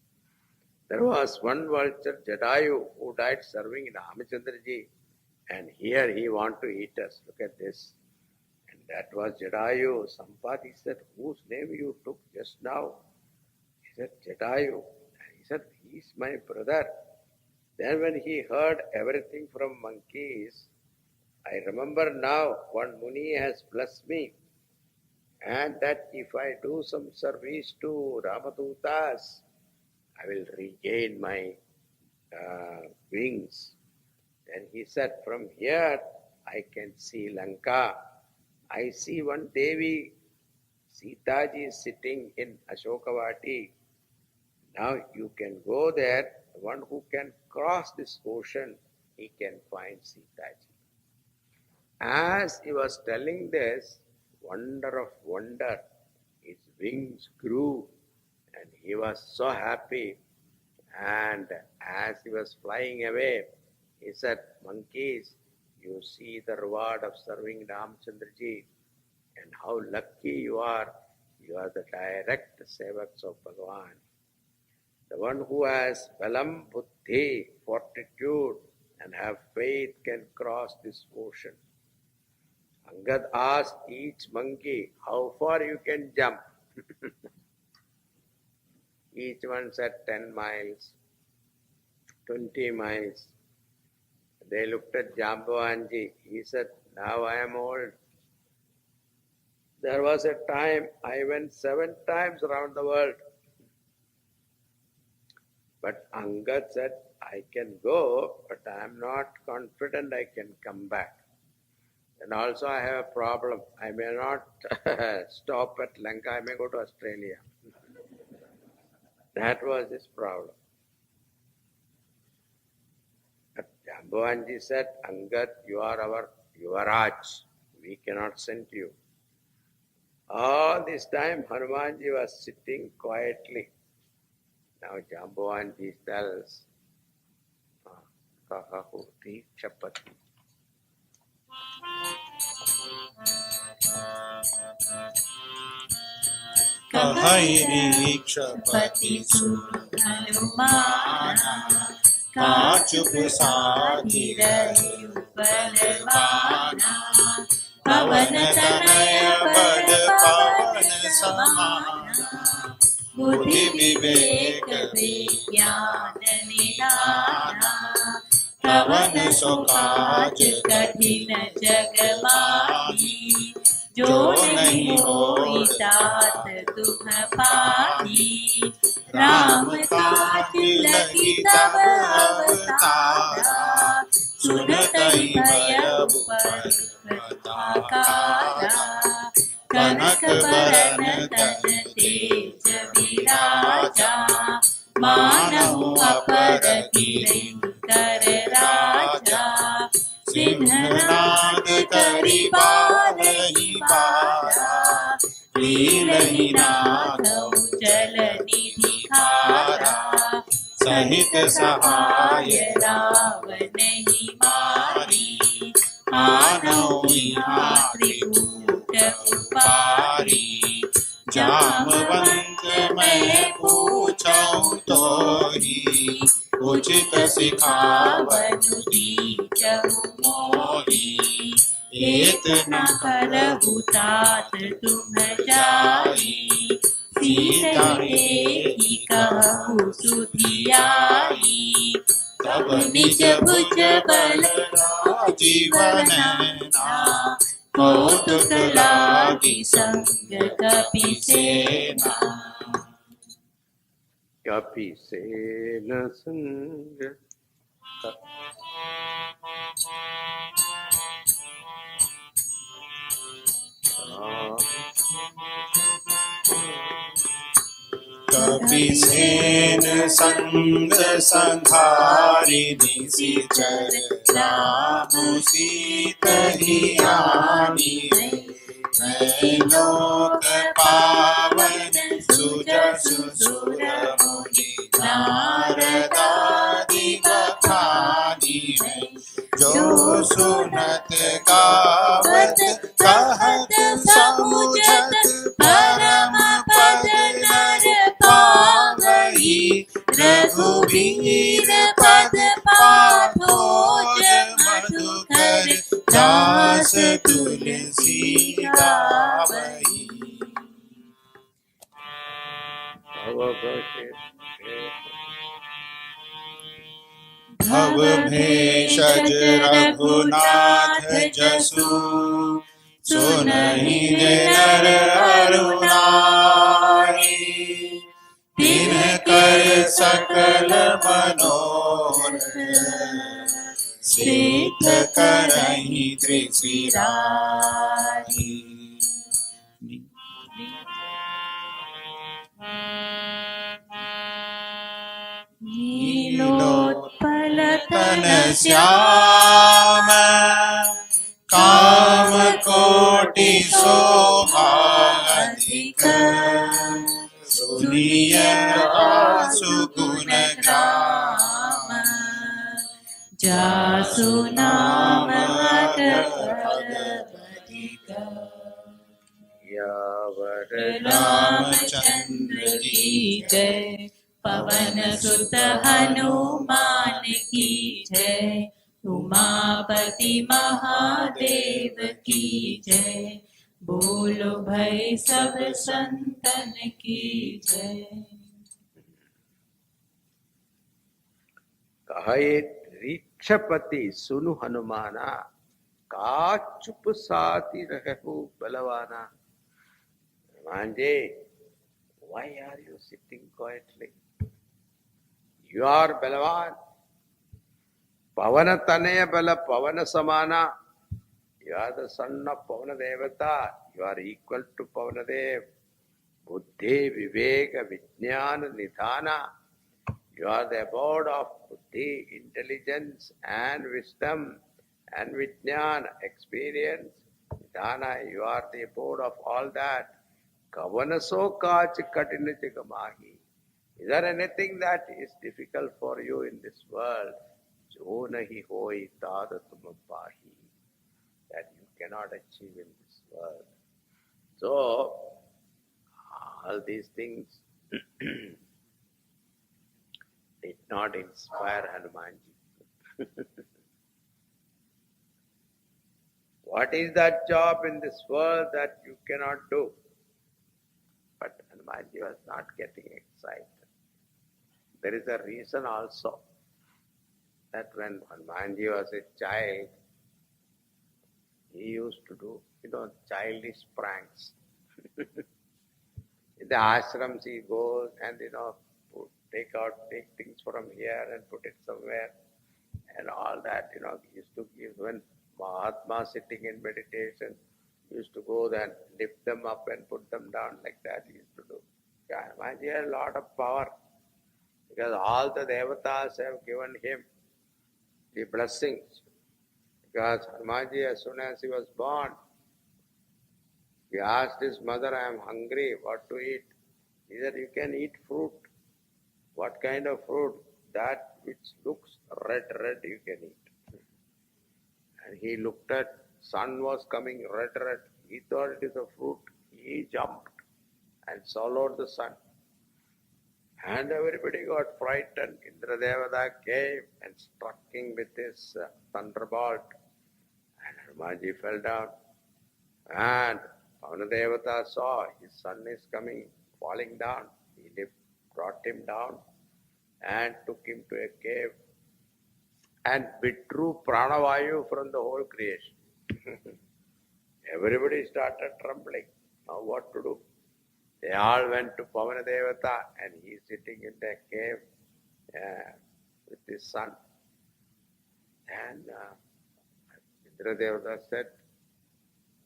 There was one vulture, Jadayu, who died serving Ramachandraji. And here he wanted to eat us. Look at this. And that was Jadayu. Sampati said, whose name you took just now? He said, Jadayu. And he said, he's my brother. Then when he heard everything from monkeys, I remember now one Muni has blessed me, and that if I do some service to Ramadutas, I will regain my wings. Then he said, from here I can see Lanka. I see one Devi, Sitaji is sitting in Ashokavati. Now you can go there. The one who can cross this ocean, he can find Sitaji. As he was telling this, wonder of wonder, his wings grew and he was so happy. And as he was flying away, he said, monkeys, you see the reward of serving Ramachandraji and how lucky you are. You are the direct sevaks of Bhagavan. The one who has balam, buddhi, fortitude and have faith can cross this ocean. Angad asked each monkey, how far you can jump? Each one said 10 miles, 20 miles. They looked at Jambavanji. He said, now I am old. There was a time I went 7 times around the world. But Angad said, I can go, but I am not confident I can come back. And also I have a problem. I may not stop at Lanka, I may go to Australia. That was his problem. But Jambavanji said, Angad, you are our Yuvaraj. We cannot send you. All this time Hanumanji was sitting quietly. Now Jambavanji tells, Kahahuti Chapati. Kahairi Chapati Surhanumana Kachup Sadhi Rahe Balvana Pavana Tanaya Badpavana Samana Buddhi Vivek Vigyana Nidana कवन सो काज कठिन जग माही, जो नहीं होई तात तुम पाही। राम काज लगी तब अवतारा, सुनतहि भय पर्वताकारा। कनक बरन तन तेज विराजा, मानहु अपर किंकर राजा। सिंहनाद करि बारहि बारा, लीलहि नाथउ जल निधि खारा। सहित सहाय रावणहि मारी, आनौ यहाँ त्रिकूट उपारी। जामवंत मैं पूछऊँ तोहि, उचित सिखावनु दीजहु मोहि। एत न करहु तात तुम जाई, सीता ही कहु सुधियाई। तब निज भुज बल राजीवन ना, कौतुक लागी संग कपि सेना। कपि सेन संग कपि सेन संग संधारि, निशिचर राम सीतहि आनी। मैं लोक पावन सुजसु सुर मुनि, नारदादि बखानी। जो सुनत गावत कहत समुझत, परम पद नर पावई। रघुवीर पद पाथोज मधुकर, दास तुलसी गावई। भव भेषज रघुनाथ जसु, सुनहि नर अरु नारी। तिन्ह कर सकल मनोरथ, सिद्ध करहि त्रिशिरारी। नीलोत्पल तन श्याम, काम कोटि शोभा अधिक। सुनिय सुगुण ग्राम, जासु नाम अधिक। यावर रामचंद्र की जय, पवन सुत हनुमान की जय। उमापति महादेव की जय, बोलो भाई सब संतन की जय। कहे रीक्षपति सुनु हनुमाना, का चुप साथी रहु Balwana. Manje, why are you sitting quietly? You are Balavan. Pavana Tanaya Bala Pavana Samana. You are the son of Pavana Devata. You are equal to Pavana Dev. Buddhi, Viveka, Vijnana, Nidhana. You are the abode of Buddhi, intelligence and wisdom and Vijnana, experience. Nidhana, you are the abode of all that. Kavanaso kach katina jagamahi. Is there anything that is difficult for you in this world? Jo nahi hoi tada tum pahi. That you cannot achieve in this world. So, all these things did not inspire Hanumanji. What is that job in this world that you cannot do? But Hanumanji was not getting excited. There is a reason also. that when Hanumanji was a child, he used to do, childish pranks. In the ashrams he goes and, take things from here and put it somewhere and all that, he used to give. When Mahatma sitting in meditation, he used to go then lift them up and put them down like that he used to do. Hanumanji had a lot of power because all the devatas have given him the blessings. Because Hanumanji, as soon as he was born, he asked his mother, I am hungry, what to eat? He said, you can eat fruit. What kind of fruit? That which looks red, you can eat. And he looked at, sun was coming red. He thought it is a fruit. He jumped and swallowed the sun. And everybody got frightened. Indradevata came and struck him with his thunderbolt. And Hanumanji fell down. And Pavanadevata saw his son is coming, falling down. He brought him down and took him to a cave and withdrew pranavayu from the whole creation. Everybody started trembling. Now what to do? They all went to Pavanadevata and he is sitting in the cave with his son. And Indradevata said,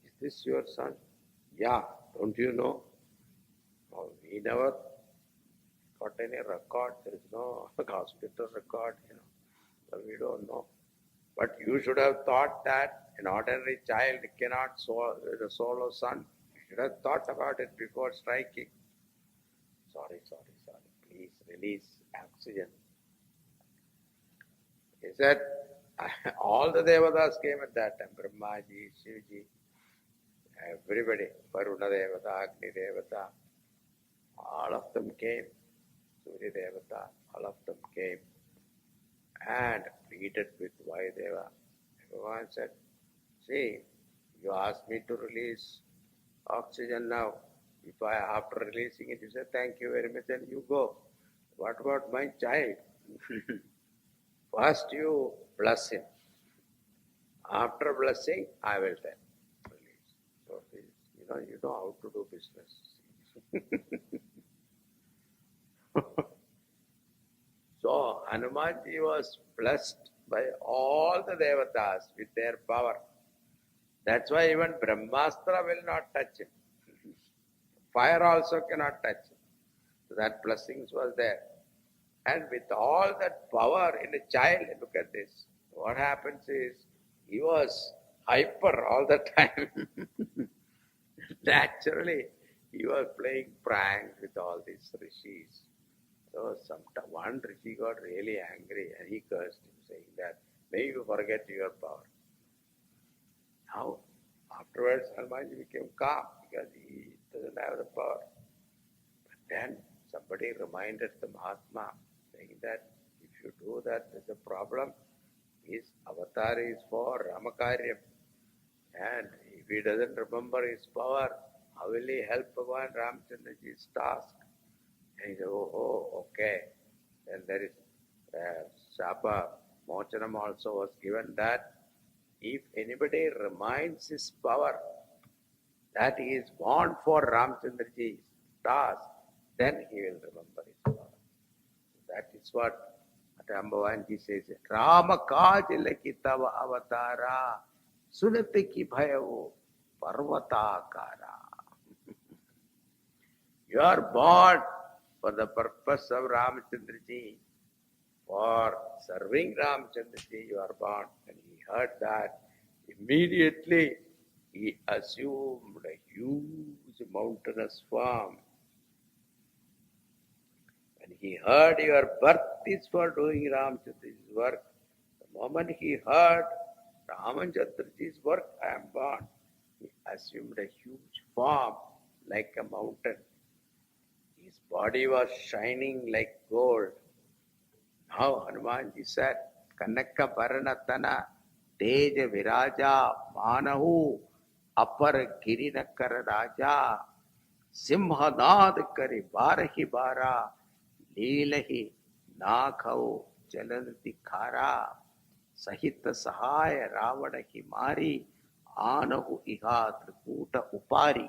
is this your son? Yeah, don't you know? No, we never got any record. There is no hospital record, so we don't know. But you should have thought that an ordinary child cannot swallow sun. You should have thought about it before striking. Sorry. Please release oxygen. He said, all the devatas came at that time. Brahmaji, Shivji, everybody. Varuna Devata, Agni Devata, all of them came. Surya Devata, all of them came and pleaded with Vayudeva. Bhagavan said, see, you asked me to release oxygen now. If after releasing it, you say, thank you very much, and you go. What about my child? First you bless him. After blessing, I will then release. So, you know how to do business. So, Hanumanji was blessed by all the devatas with their power. That's why even Brahmastra will not touch him. Fire also cannot touch him. So that blessings was there. And with all that power in a child, look at this. What happens is, he was hyper all the time. Naturally, he was playing pranks with all these rishis. So one rishi got really angry and he cursed him, saying that, may you forget your power. Now, afterwards, Hanumanji became calm because he doesn't have the power. But then somebody reminded the Mahatma, saying that if you do that, there's a problem. His avatar is for Ramakaryam. And if he doesn't remember his power, how will he help Bhagavan Ramchandraji's task? And he said, okay. Then there is Shapa Mochanam also was given that if anybody reminds his power that he is born for Ramchandraji's task, then he will remember his power. That is what Rambavanji says. Rama kajilaki tava avatara sunati ki bhayavu parvatakara. You are born for the purpose of Ramchandraji, for serving Ramchandraji you are born. And he heard that, immediately he assumed a huge mountainous form. When he heard your birth is for doing Ramchandraji's work, the moment he heard Ramchandraji's work, I am born, he assumed a huge form like a mountain. His body was shining like gold. Now Hanumanji said, Kanaka Paranatana Teja Viraja Manahu Apar Girinakara Raja Simhanad Kari Barahi Bara Leelahi Nakhau Jalanati Khara Sahita Sahaya Ravana Himari Anahu Iha Trikuta Upari.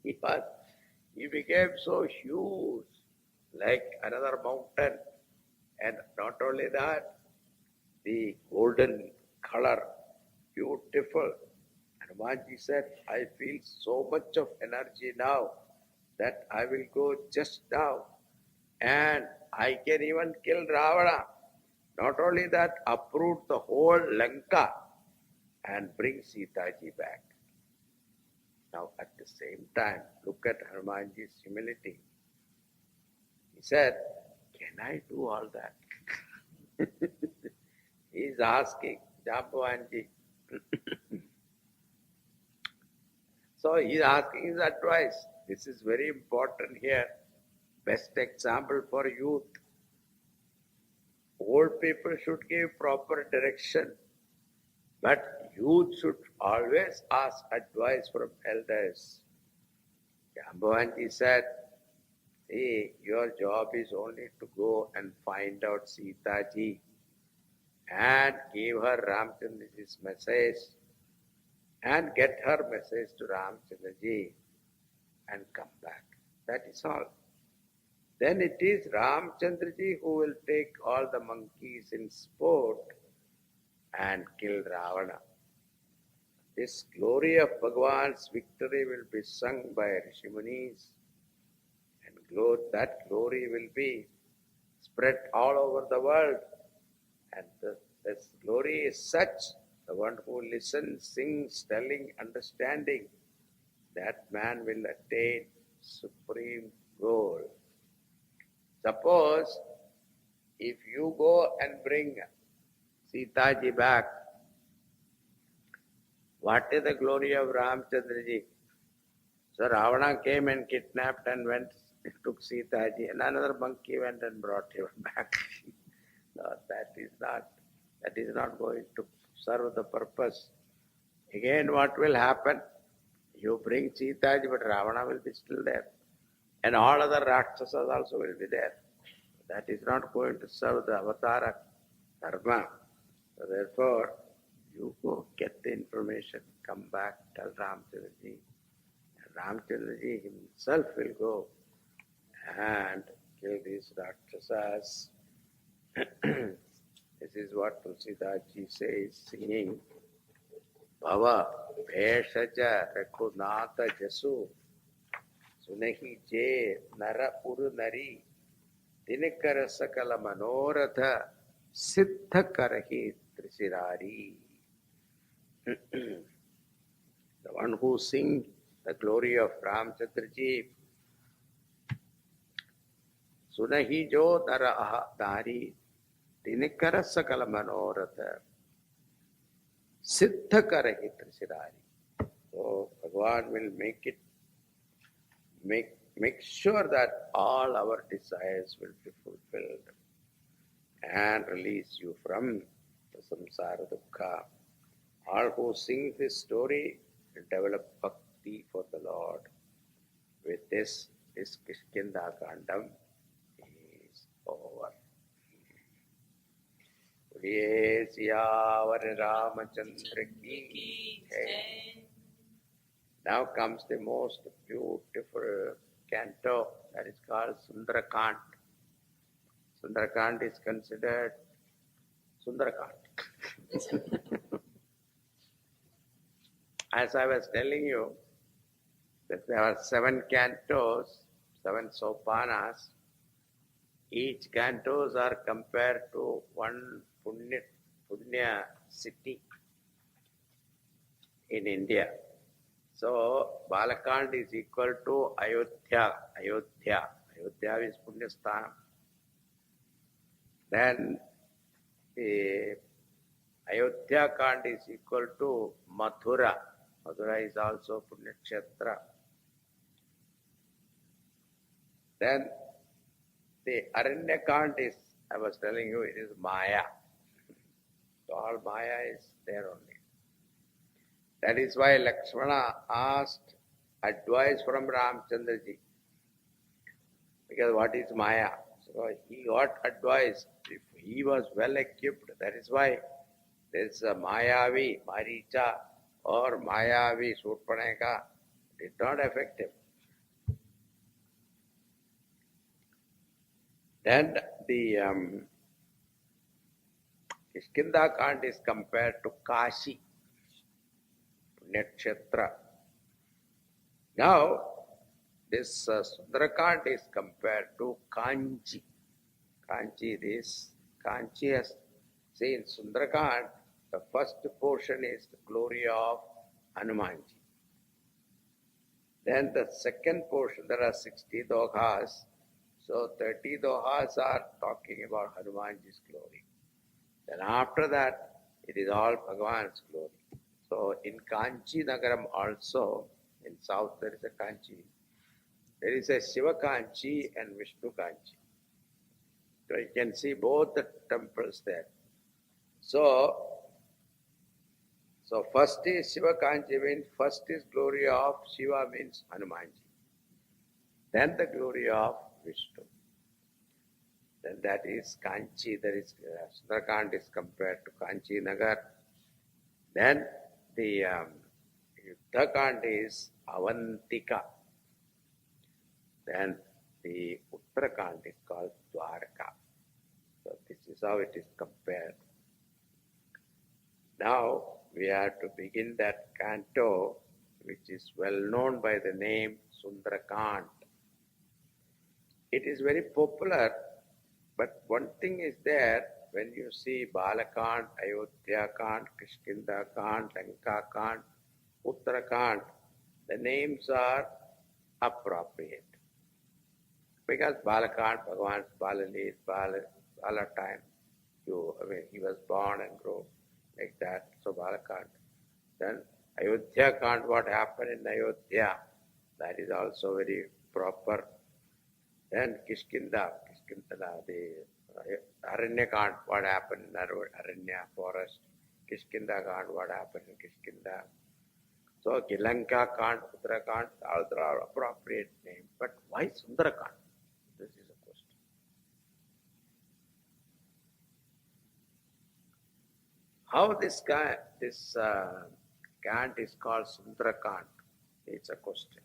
He became so huge, like another mountain. And not only that, the golden color, beautiful. And Hanumanji said, I feel so much of energy now that I will go just now and I can even kill Ravana. Not only that, uproot the whole Lanka and bring Sita ji back. Now at the same time, look at Hanumanji's humility. He said, can I do all that? He is asking Jambavanji. So he is asking his advice. This is very important here. Best example for youth. Old people should give proper direction, but youth should always ask advice from elders. Jambavanji said, see, your job is only to go and find out Sita ji and give her Ramchandraji's message and get her message to Ramchandraji and come back. That is all. Then it is Ramchandraji who will take all the monkeys in sport and kill Ravana. This glory of Bhagavan's victory will be sung by Rishimunis, and that glory will be spread all over the world. And this glory is such, the one who listens, sings, telling, understanding, that man will attain supreme goal. Suppose if you go and bring Sita ji back, what is the glory of Ramchandraji? So Ravana came and kidnapped and went, took Sita ji, and another monkey went and brought him back. No, that is not going to serve the purpose. Again, what will happen? You bring Sita ji, but Ravana will be still there. And all other Rakshasas also will be there. That is not going to serve the avatara dharma. So therefore, you go get the information, come back, tell Ramchandraji. And Ramchandraji himself will go and kill these Rakshasas. This is what Tulsidas ji says, singing, Bhava Bheshaja Raghunatha Jasu Sunahi Je Nara Uru Nari Dinakara Sakala Manoratha Siddha Karahi Trisirari. The one who sings the glory of Ramchandraji, Sunahi Jo Nara Dari Dinakara Sakala Manoratha Siddha Karahi Trisirari. So Bhagavan will make sure that all our desires will be fulfilled and release you from the samsara dukkha. All who sing this story will develop bhakti for the Lord. With this Kishkinda Kandam is over. Boliye Siyavar Ramachandra ki jai. Now comes the most beautiful canto, that is called Sundarakand. Sundarakand is considered Sundarakand. As I was telling you, that there are 7 cantos, 7 sopanas. Each cantos are compared to one punya city in India. So, Balakand is equal to Ayodhya. Ayodhya is Punyasthanam. Then, the Ayodhya Kand is equal to Mathura. Mathura is also Punyakshetra. Then, the Aranya Kand is, I was telling you, it is Maya. So, all Maya is there only. That is why Lakshmana asked advice from Ramchandraji. Because what is Maya? So So he got advice. If he was well equipped, that is why there is a Mayavi, Maricha, or Mayavi, Surpaneka, did not affect him. Then the Kishkinda Kant is compared to Kashi, Punya. Now, this Sundarakant is compared to Kanchi. Kanchi has seen Sundarakant, the first portion is the glory of Hanumanji. Then the second portion, there are 60 dohas. So 30 dohas are talking about Hanumanji's glory. Then after that, it is all Bhagavan's glory. So in Kanchi Nagaram also, in south there is a Kanchi. There is a Shiva Kanchi and Vishnu Kanchi. So you can see both the temples there. So first is Shiva Kanchi, means first is glory of Shiva, means Hanumanji. Then the glory of Vishnu. Then that is Kanchi, that is Sundarakant is compared to Kanchi Nagar. Then the Uttarakhand is Avantika. Then the Uttarakhand is called Dwarka. So this is how it is compared. Now we have to begin that canto, which is well known by the name Sundarakant. It is very popular, but one thing is there, when you see Balakant, Ayodhya Kant, Kishkinda Kant, Lanka Kant, Uttarakhand, the names are appropriate. Because Balakant, Bhagavan's Balalit, Bala time, he was born and grew like that, so Balakant. Then Ayodhya Kant, what happened in Ayodhya, that is also very proper. Then Kishkinda, the Aranya Kant, what happened in Aranya forest. Kishkinda Kant, what happened in Kishkinda. So Lanka Kant, Uttarakhand, all are appropriate names. But why Sundarakant? This is a question. How this Kant is called Sundarakant? It's a question.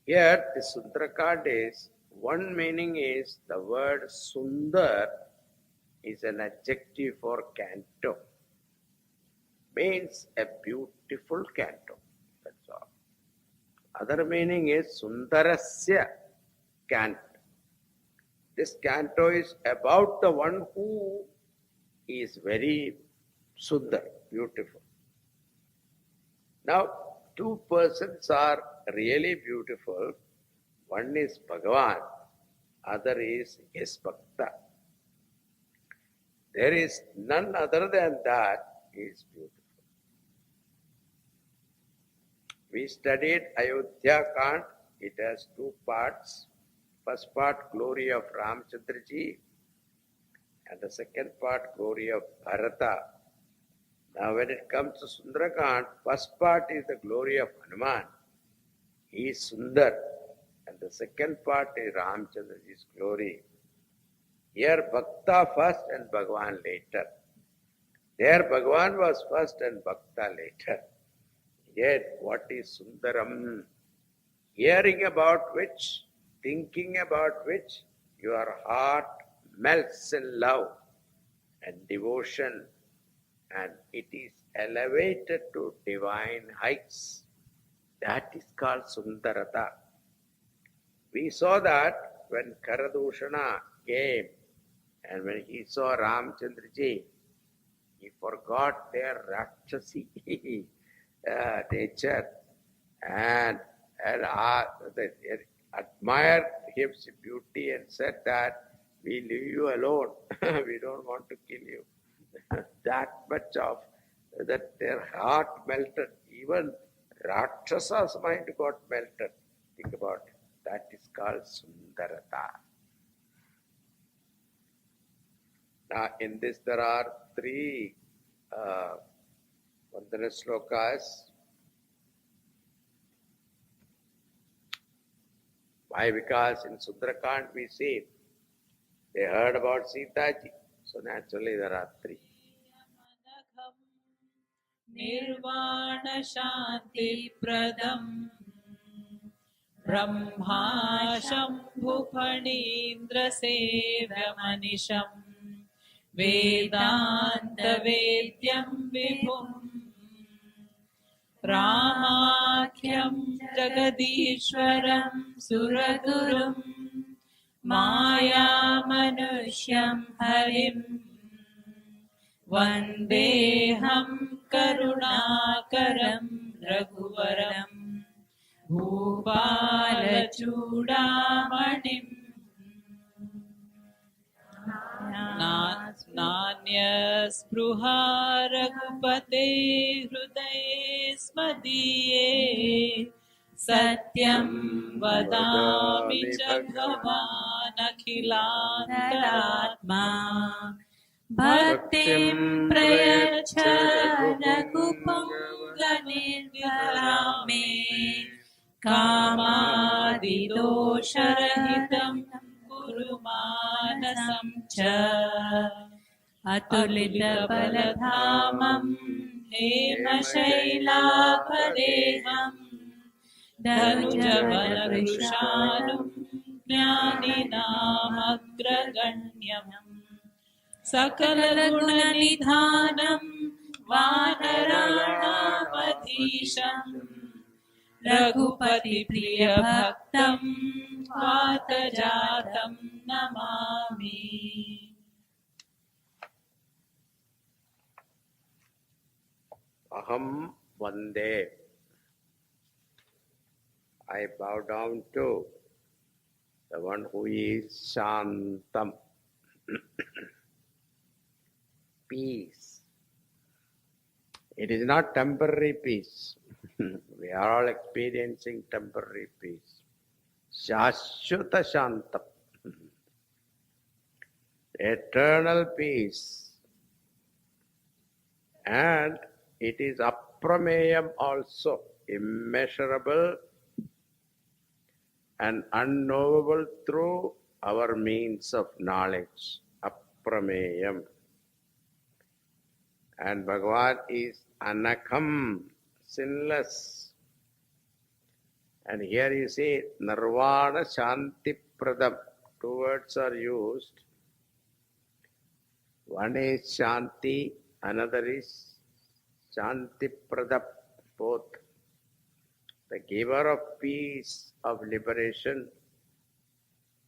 Here, the Sundarakant is, one meaning is the word Sundar is an adjective for canto. Means a beautiful canto. That's all. Other meaning is Sundarasya canto. This canto is about the one who is very Sundar, beautiful. Now, two persons are really beautiful. One is Bhagavan, other is his Bhakta. There is none other than that he is beautiful. We studied Ayodhya Kant. It has two parts. First part, glory of Ramchandraji, and the second part, glory of Bharata. Now when it comes to Sundarakant, first part is the glory of Hanuman. He is Sundar. And the second part is Ramchandraji's glory. Here Bhakta first and Bhagavan later. There Bhagavan was first and Bhakta later. Yet what is Sundaram? Hearing about which, thinking about which, your heart melts in love and devotion, and it is elevated to divine heights. That is called Sundarata. We saw that when Karadushana came and when he saw Ramchandraji, he forgot their Rakshasi nature and admired his beauty and said that we leave you alone, we don't want to kill you. That much of that their heart melted. Even Rakshasa's mind got melted. Think about it. That is called Sundarata. Now in this there are three Vandana slokas. Why? Because in Sundarakant we see They heard about Sita ji. So naturally there are three. निर्वाण शांति प्रदम ब्रह्मा शंभु फणीन्द्र सेव्यमनिशं वेदांत वेद्यं विभुं रामाख्यं जगदीश्वरं सुरगुरुं मायामनुष्यं हरिं वन्देऽहं करुणाकरं रघुवरं भूपालचूडामणिं नान्यस्पृहा रघुपते हृदये स्मदीये सत्यं वदामि च भवानखिलान्तरात्मा भक्तिं प्रयच्छ रघुपुङ्गनिर्भरामे कामादिदोषरहितं कुरु मानसं च अतुलितबलधामं हेमशैलाभदेहं धनुजबलवृषाणुं ज्ञानिनामग्रगण्यम् सकलगुणनिधानं वानराणामधीशं रघुपतिप्रियभक्तं वातजातं Namami. Aham Vande. I bow down to the one who is Shantam. Peace. It is not temporary peace. We are all experiencing temporary peace. Shashwata Shantam. Eternal peace. And it is aprameyam also, immeasurable and unknowable through our means of knowledge. Aprameyam. And Bhagavan is Anakham, sinless. And here you see Nirvana Shanti Pradam. Two words are used. One is Shanti, another is Shanti Pradam. Both. The giver of peace, of liberation.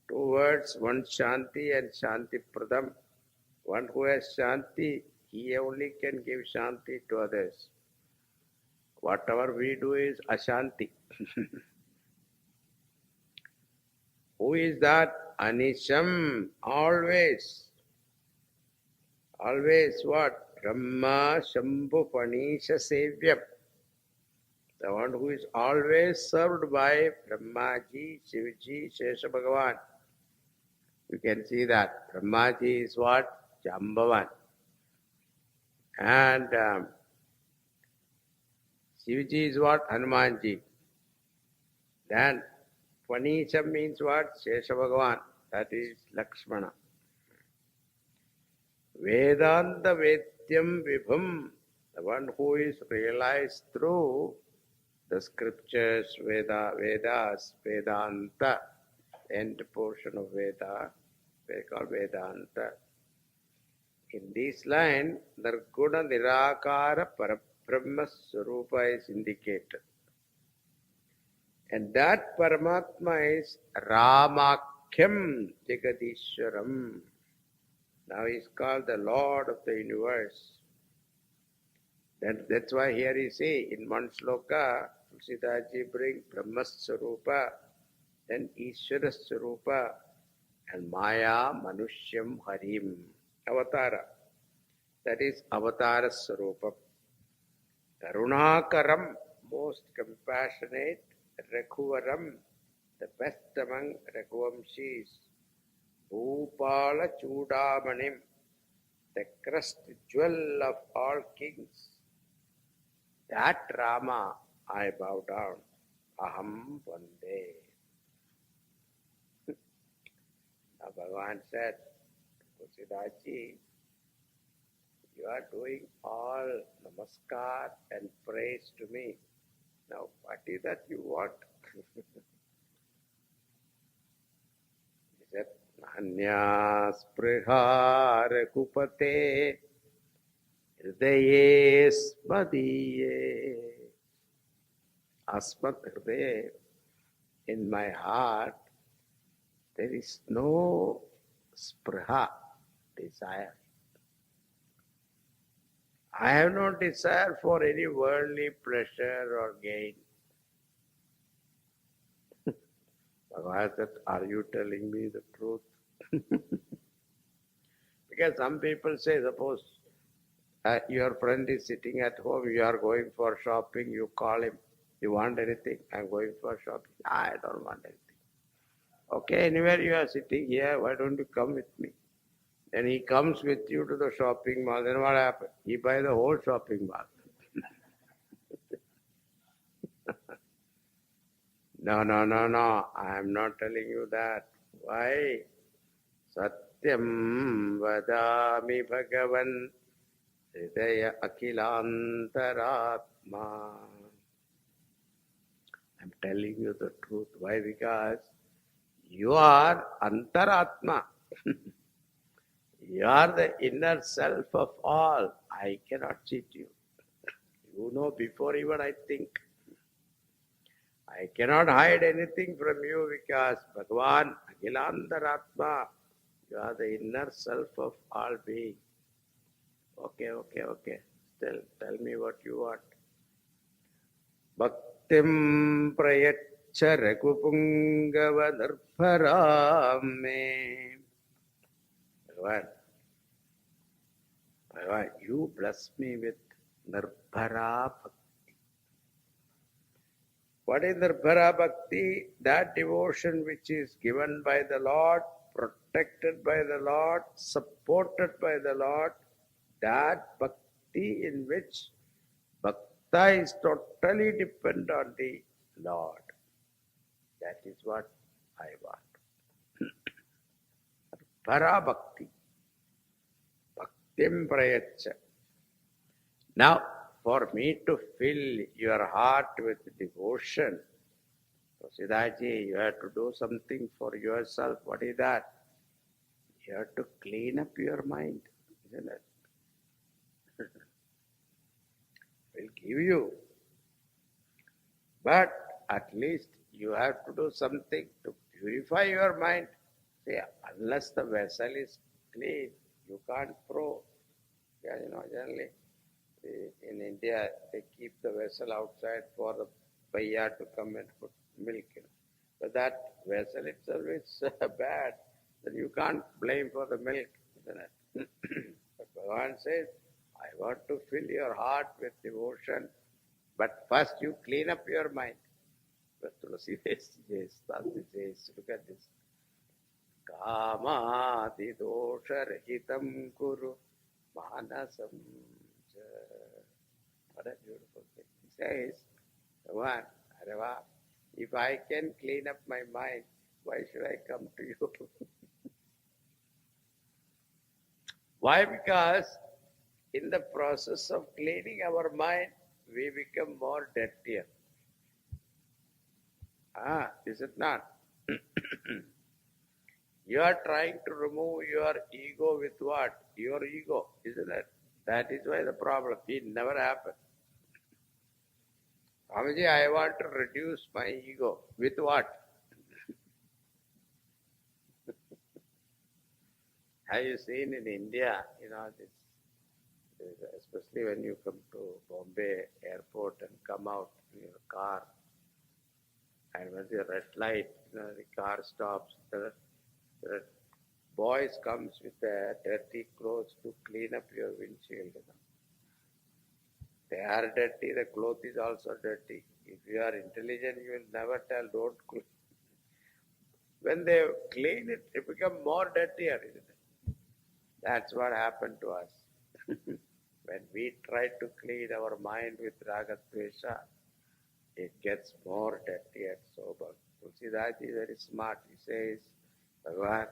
Two words, one Shanti and Shanti Pradam. One who has Shanti, he only can give Shanti to others. Whatever we do is Ashanti. Who is that? Anisham, always. Always what? Brahma Shambhu Panisha Sevyam. The one who is always served by Brahmaji, Shivji, Shesha Bhagavan. You can see that. Brahmaji is what? Jambavan. And Shivji is what? Hanumanji. Then Panisha means what? Shesha Bhagavan. That is Lakshmana. Vedanta Vedyam Vibhum. The one who is realized through the scriptures, Vedas, Vedanta, end portion of Veda, they call Vedanta. In this line, Nirguna Nirakara Parabrahma Swarupa is indicated. And that Paramatma is Ramakyam Jagadishwaram. Now he is called the Lord of the universe. That's why here you see, in one sloka, Tulsidaji brings Brahma Swarupa, then Ishvara Swarupa, and Maya Manushyam Harim. Avatara. That is Avatara Swarupa. Karunakaram, most compassionate, Raghuvaram, the best among Raghuvamshis. Bhupala Chudamanim, the crest jewel of all kings. That Rama I bow down. Aham Vande. Now Bhagavan said, Tulsidaji, you are doing all namaskar and praise to me. Now, what is that you want? He said, Nanya sprihara kupate hridaye smadiye. Asmat hridaye. In my heart, there is no spriha, desire. I have no desire for any worldly pleasure or gain. Bhagavan said, are you telling me the truth? Because some people say, suppose your friend is sitting at home, you are going for shopping, you call him, you want anything? I'm going for shopping. I don't want anything. Okay, anywhere you are sitting here, why don't you come with me? Then he comes with you to the shopping mall, then what happens? He buys the whole shopping mall. No, I am not telling you that. Why? Satyam vadami bhagavan hridaya akhilantaratma. I'm telling you the truth. Why? Because you are antaratma. You are the inner self of all. I cannot cheat you. You know before even I think. I cannot hide anything from you because Bhagavan, Akhilantaratma, you are the inner self of all being. Okay. Still, tell me what you want. Bhaktim prayaccha raghupungava nirbharame. Bhagavan, you bless me with nirbhara bhakti. What is Nirbhara Bhakti? That devotion which is given by the Lord, protected by the Lord, supported by the Lord, that Bhakti in which Bhakta is totally dependent on the Lord. That is what I want. Nirbhara Bhakti. Bhaktim Prayaccha. Now, for me to fill your heart with devotion, so Siddhaji, you have to do something for yourself. What is that? You have to clean up your mind, isn't it? We'll give you. But at least you have to do something to purify your mind. See, unless the vessel is clean, you can't throw. Yeah, generally in India, they keep the vessel outside for the bhaiya to come and put milk in. But that vessel itself is bad, then you can't blame for the milk, isn't it? But Bhagavan says, I want to fill your heart with devotion, but first you clean up your mind. But Tulsi says, look at this. Kamadi dosha rahitam kuru manasam. What a beautiful thing. He says, Bhagavan, Areva, if I can clean up my mind, why should I come to you? Why? Because in the process of cleaning our mind, we become more dirtier. Is it not? You are trying to remove your ego with what? Your ego, isn't it? That is why the problem. It never happened. Swamiji, I want to reduce my ego. With what? Have you seen in India, this, especially when you come to Bombay airport and come out in your car, and when the red light, the car stops, the boys comes with dirty clothes to clean up your windshield. They are dirty, the cloth is also dirty. If you are intelligent, you will never tell, don't clean. When they clean it, it becomes more dirtier, isn't it? That's what happened to us. When we try to clean our mind with raga dvesha, it gets more dirty and sober. Tulsidas is very smart. He says, Bhagavan,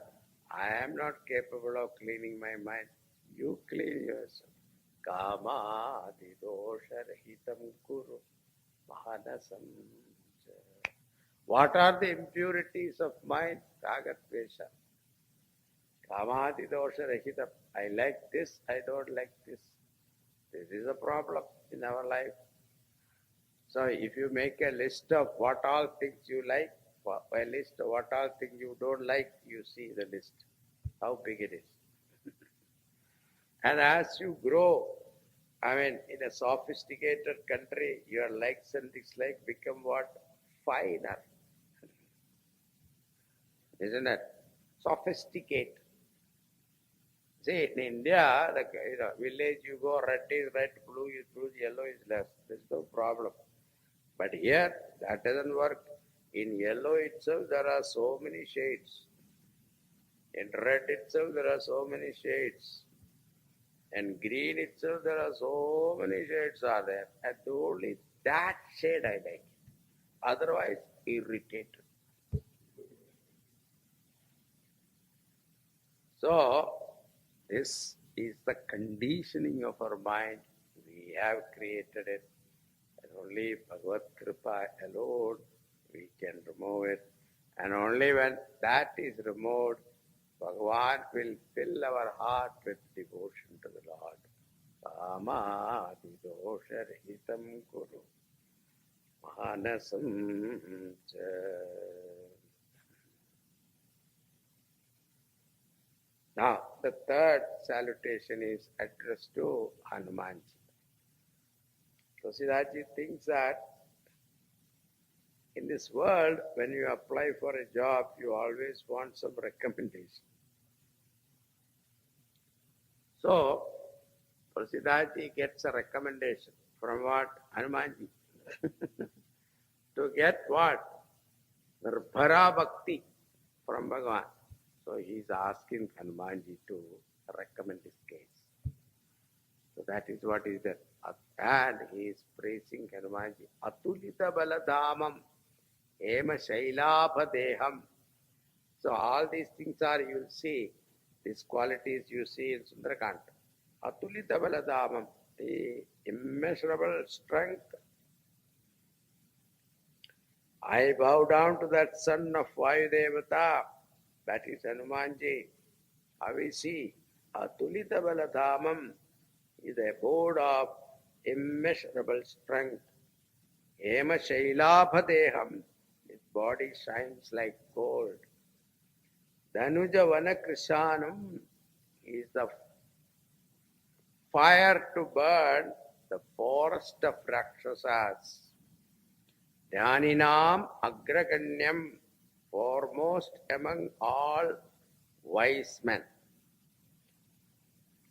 I am not capable of cleaning my mind. You clean yourself. Kama adidosha rahitam kuru manasam. What are the impurities of mind? Ragatvesha. Kamadi dosha rahitam. I like this, I don't like this. This is a problem in our life. So if you make a list of what all things you like, a list of what all things you don't like, you see the list, how big it is. And as you grow, in a sophisticated country, your likes and dislikes become what? Finer. Isn't it? Sophisticate. See, in India, the village you go, red is red, blue is blue, yellow is less. There's no problem. But here, that doesn't work. In yellow itself, there are so many shades. In red itself, there are so many shades. And green itself, there are so many shades are there. And only that shade I like. Otherwise, irritated. So, this is the conditioning of our mind. We have created it. And only Bhagavad Kripa alone we can remove it. And only when that is removed, Bhagavan will fill our heart with devotion to the Lord. Kama adidosha rahitam kuru manasam cha. Now, the third salutation is addressed to Hanumanji. So Siddharji thinks that in this world, when you apply for a job, you always want some recommendation. So, Siddharji gets a recommendation from what? Hanumanji. To get what? Nirbhara Bhakti from Bhagavan. So he is asking Hanumanji to recommend his case. So that is what is there. And he is praising Hanumanji. Atulita baladhamam ema shailabhadeham. So all these things are, you will see, these qualities you see in Sundarakanta. Atulita baladhamam, the immeasurable strength. I bow down to that son of Vayudevata. That is Hanumanji. How we see, Atulita baladhamam is the abode of immeasurable strength. Ema shailabhadeham, his body shines like gold. Dhanuja vanakrishanam is the fire to burn the forest of Rakshasas. Dhyaninam agraganyam, foremost among all wise men.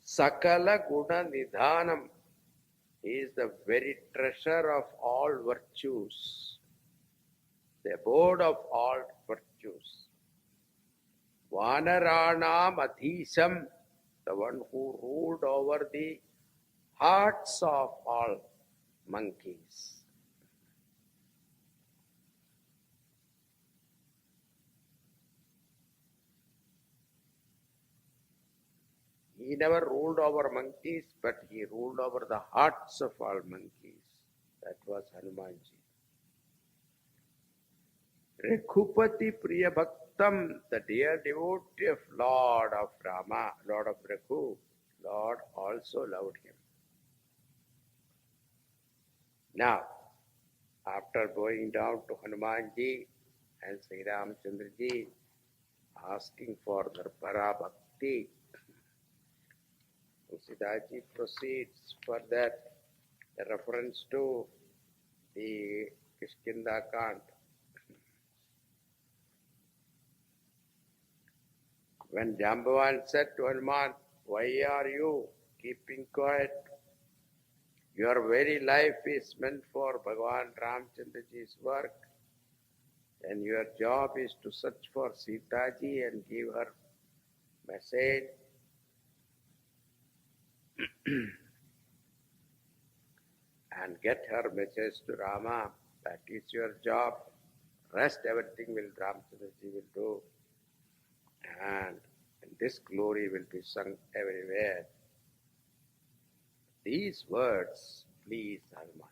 Sakala guna nidhanam, he is the very treasure of all virtues, the abode of all virtues. Vanaranam adhisham, the one who ruled over the hearts of all monkeys. He never ruled over monkeys, but he ruled over the hearts of all monkeys. That was Hanumanji. Raghupati Priya Bhaktam, the dear devotee of Lord of Rama, Lord of Raghu, Lord also loved him. Now, after going down to Hanumanji and Sri Ramchandraji, asking for Nirbhara Bhakti, Siddharji proceeds for that, a reference to the Kishkinda Kant. When Jambavan said to Hanuman, why are you keeping quiet? Your very life is meant for Bhagavan Ramchandraji's work, and your job is to search for Sitaji and give her message. And get her message to Rama. That is your job. Rest everything will Ramchandraji will do. And this glory will be sung everywhere. These words please Hanuman.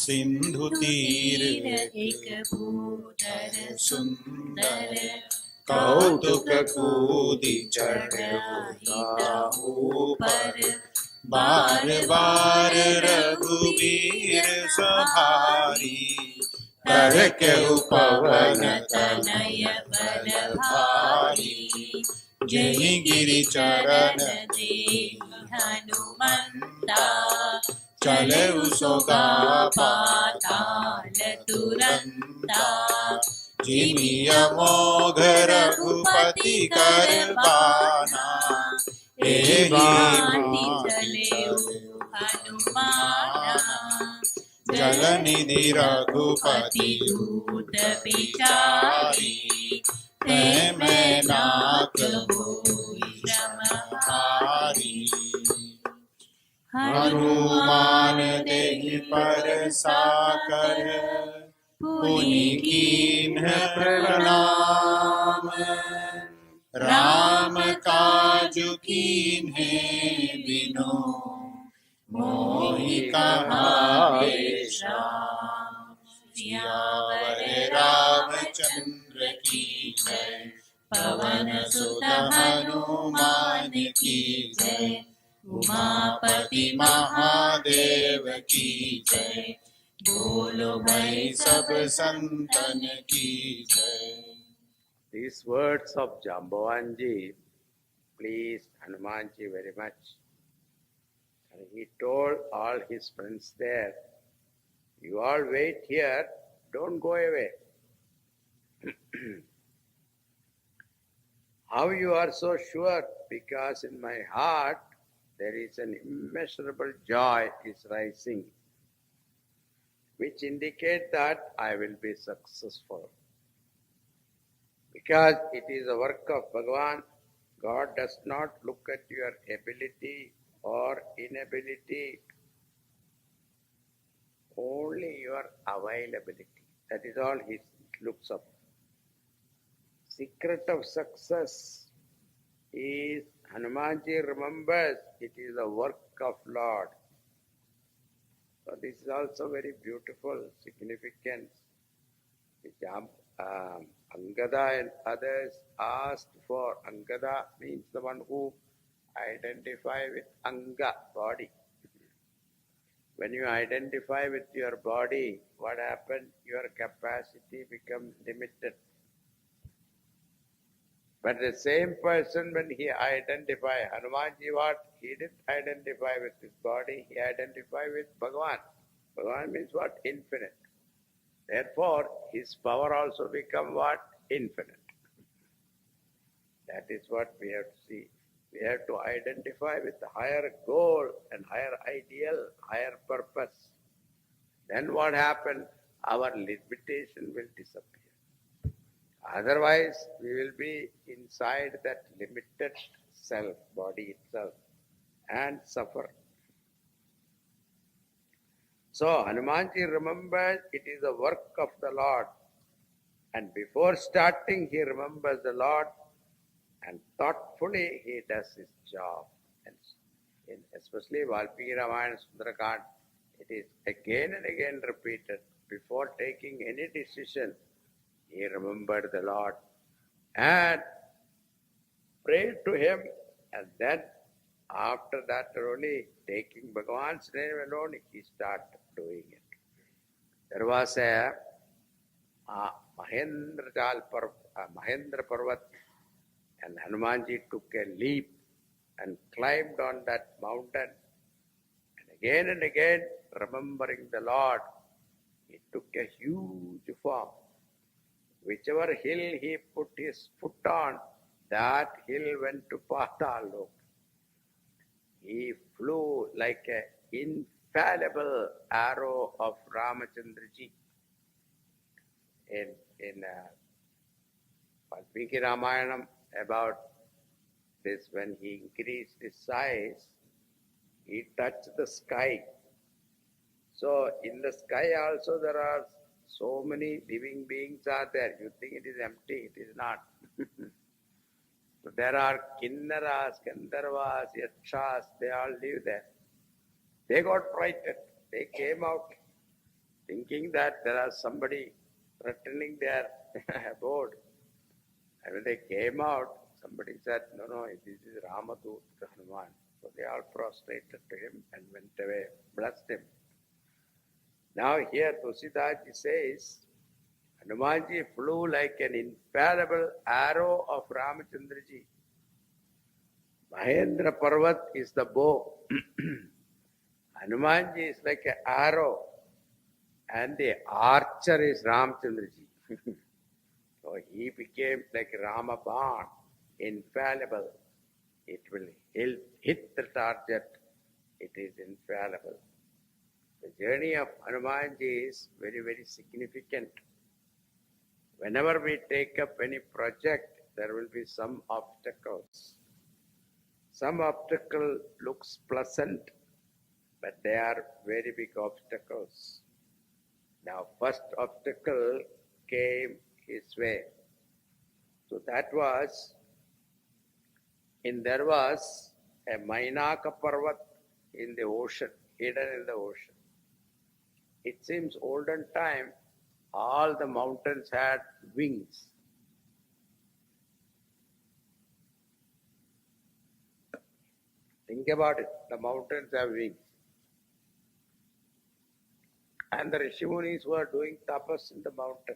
Sindhu तीर एक भूधर सुंदर कौतुक कूदी चढ़ ऊपर बार बार रघुवीर सहारी कर केहु पवन तनय बल भारी जहि गिरि चरण देहि हनुमंता चलऊ सोगा पाताल तुरंता जिमिय मोघ रघुपति कर बाना एहि भांति चलेउ हनुमाना जल निधि रघुपति दूत बिचारी ते मैं नाथ होई श्रम हारी हनुमान देहि पर साकर पुनि कीन्ह प्रणाम राम काजु कीन्हे बिनु मोहि कहाए श्याम सियावर रामचंद्र की जय पवन सुत हनुमान की जय उमापति महादेव की जय बोलो भाई सब संतन की जय. These words of Jambavanji pleased Hanumanji very much. And he told all his friends there, you all wait here, don't go away. How you are so sure? Because in my heart there is an immeasurable joy is rising, which indicate that I will be successful. Because it is a work of Bhagavan, God does not look at your ability or inability, only your availability. That is all he looks up. Secret of success is Hanumanji remembers it is a work of Lord. So this is also very beautiful significance. Angada and others asked for. Angada means the one who identify with Anga, body. When you identify with your body, what happens? Your capacity becomes limited. But the same person, when he identified, Hanumanji what? He didn't identify with his body, he identified with Bhagavan. Bhagavan means what? Infinite. Therefore, his power also become what? Infinite. That is what we have to see. We have to identify with the higher goal and higher ideal, higher purpose. Then what happens? Our limitation will disappear. Otherwise, we will be inside that limited self, body itself, and suffer. So, Hanumanji remembers it is a work of the Lord. And before starting, he remembers the Lord and thoughtfully he does his job. And especially Valmiki Ramayana Sundarakand, it is again and again repeated. Before taking any decision, he remembered the Lord and prayed to him, and then after that only taking Bhagavan's name alone, he started doing it. There was a Mahendra Parvat, and Hanumanji took a leap and climbed on that mountain. And again, remembering the Lord, he took a huge form. Whichever hill he put his foot on, that hill went to Patal. He flew like an infallible arrow of Ramachandraji. In Valmiki Ramayana about this, when he increased his size, he touched the sky. So in the sky also there are so many living beings are there. You think it is empty, it is not. So there are kinnaras, gandharvas, yakshas, they all live there. They got frightened. They came out thinking that there is somebody threatening their abode. And when they came out, somebody said, no, this is Ramadut Hanuman. So they all prostrated to him and went away, blessed him. Now here Tulsidaji says, Hanumanji flew like an infallible arrow of Ramachandraji. Mahendra Parvat is the bow. Hanumanji is like an arrow and the archer is Ramachandraji. So he became like Rama Ban, infallible. It will hit the target. It is infallible. The journey of Hanumanji is very, very significant. Whenever we take up any project, there will be some obstacles. Some obstacle looks pleasant, but they are very big obstacles. Now, first obstacle came his way. So that was, there was a Mainaka Parvat in the ocean, hidden in the ocean. It seems olden time, all the mountains had wings. Think about it, the mountains have wings. And the Rishimunis were doing tapas in the mountain.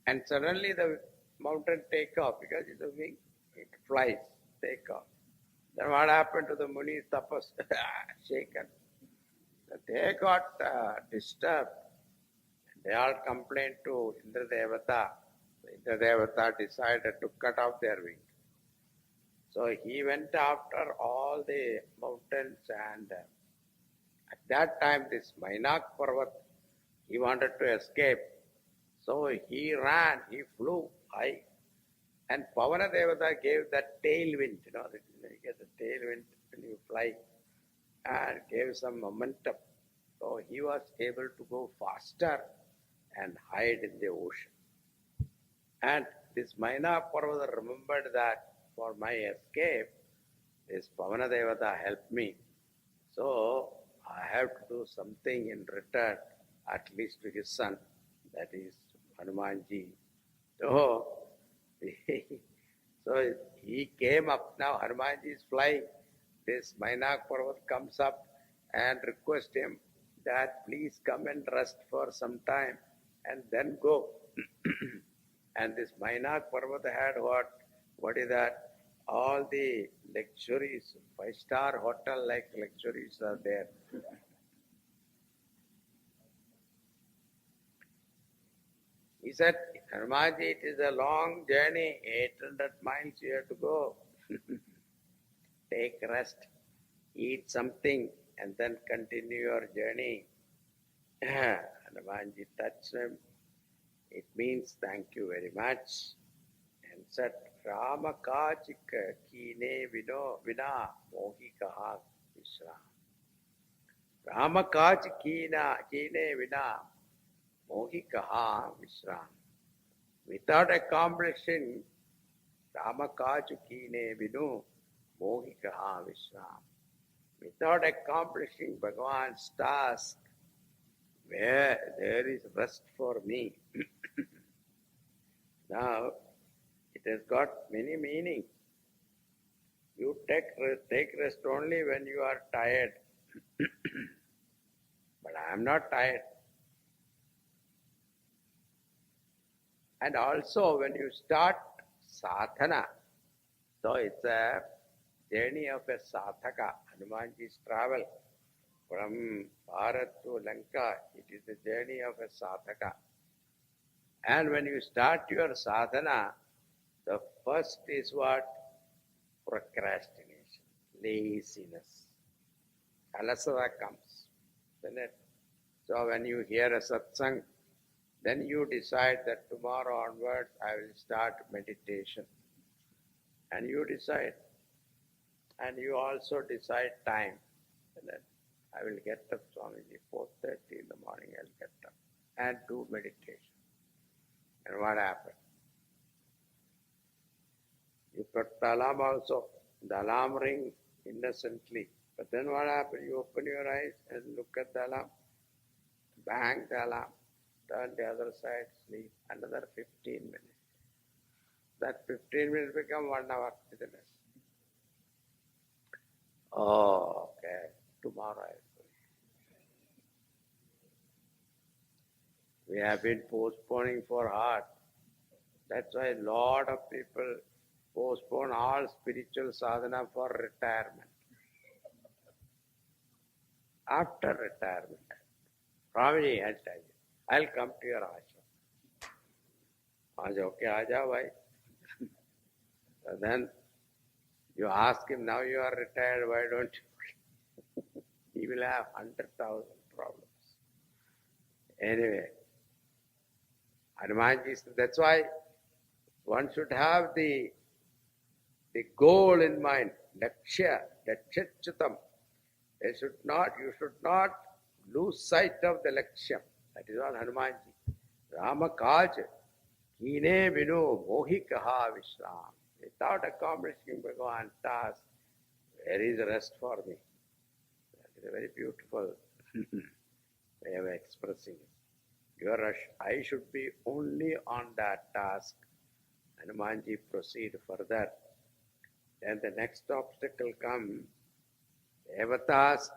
And suddenly the mountain take off because it's a wing, it flies, take off. Then what happened to the Munis tapas? Shaken. They got disturbed. They all complained to Indra Devata. Indra Devata decided to cut off their wing. So he went after all the mountains, and at that time this Mainak Parvat, he wanted to escape. So he ran, he flew high. And Pavana Devata gave that tailwind, you get the tailwind when you fly, and gave some momentum. So he was able to go faster and hide in the ocean. And this Maina Parvata remembered that for my escape, this Pavana Devata helped me. So I have to do something in return, at least to his son, that is Hanumanji. So, so he came up. Now Hanumanji is flying. This Mainak Parvat comes up and requests him that please come and rest for some time and then go. And this Mainak Parvat had what is that? All the luxuries, 5-star hotel like luxuries are there. He said, Hanumanji, it is a long journey, 800 miles you have to go. Take rest, eat something, and then continue your journey. Hanumanji touched him. It means thank you very much. And said, Rama kachika kine vina mohi kaha vishram. Rama kach kine vina mohi kaha vishram. Without accomplishing Rama kach kine vinu mohi kaha vishram. Without accomplishing Bhagavan's task, where there is rest for me. Now, it has got many meanings. You take rest only when you are tired. But I am not tired. And also when you start sadhana, so it's a journey of a sadhaka. Hanumanji's travel from Bharat to Lanka, it is the journey of a sadhaka. And when you start your sadhana, the first is what? Procrastination, laziness. Alasada comes, isn't it? So when you hear a satsang, then you decide that tomorrow onwards I will start meditation. And you decide. And you also decide time. I will get up, Swamiji, 4:30 in the morning I'll get up and do meditation. And what happened? You put the alarm also. The alarm ring innocently. But then what happened? You open your eyes and look at the alarm. Bang the alarm. Turn the other side, sleep. Another 15 minutes. That 15 minutes become 1 hour, isn't it? Oh, okay. Tomorrow I will. We have been postponing for heart. That's why a lot of people postpone all spiritual sadhana for retirement. After retirement, Swamiji, I'll tell you, I'll come to your ashram. I say, okay, aaja bhai. So then you ask him, now you are retired, why don't you? He will have 100,000 problems. Anyway, Hanumanji, that's why one should have the goal in mind, lakshya, lakshyachutam. You should not lose sight of the lakshya. That is what Hanumanji. Rama kaj, kine vinu mohikaha vishram. Without accomplishing Bhagavan's task, where is the rest for me? That is a very beautiful way of expressing it. I should be only on that task. Hanumanji proceed further. Then the next obstacle comes. Devatas.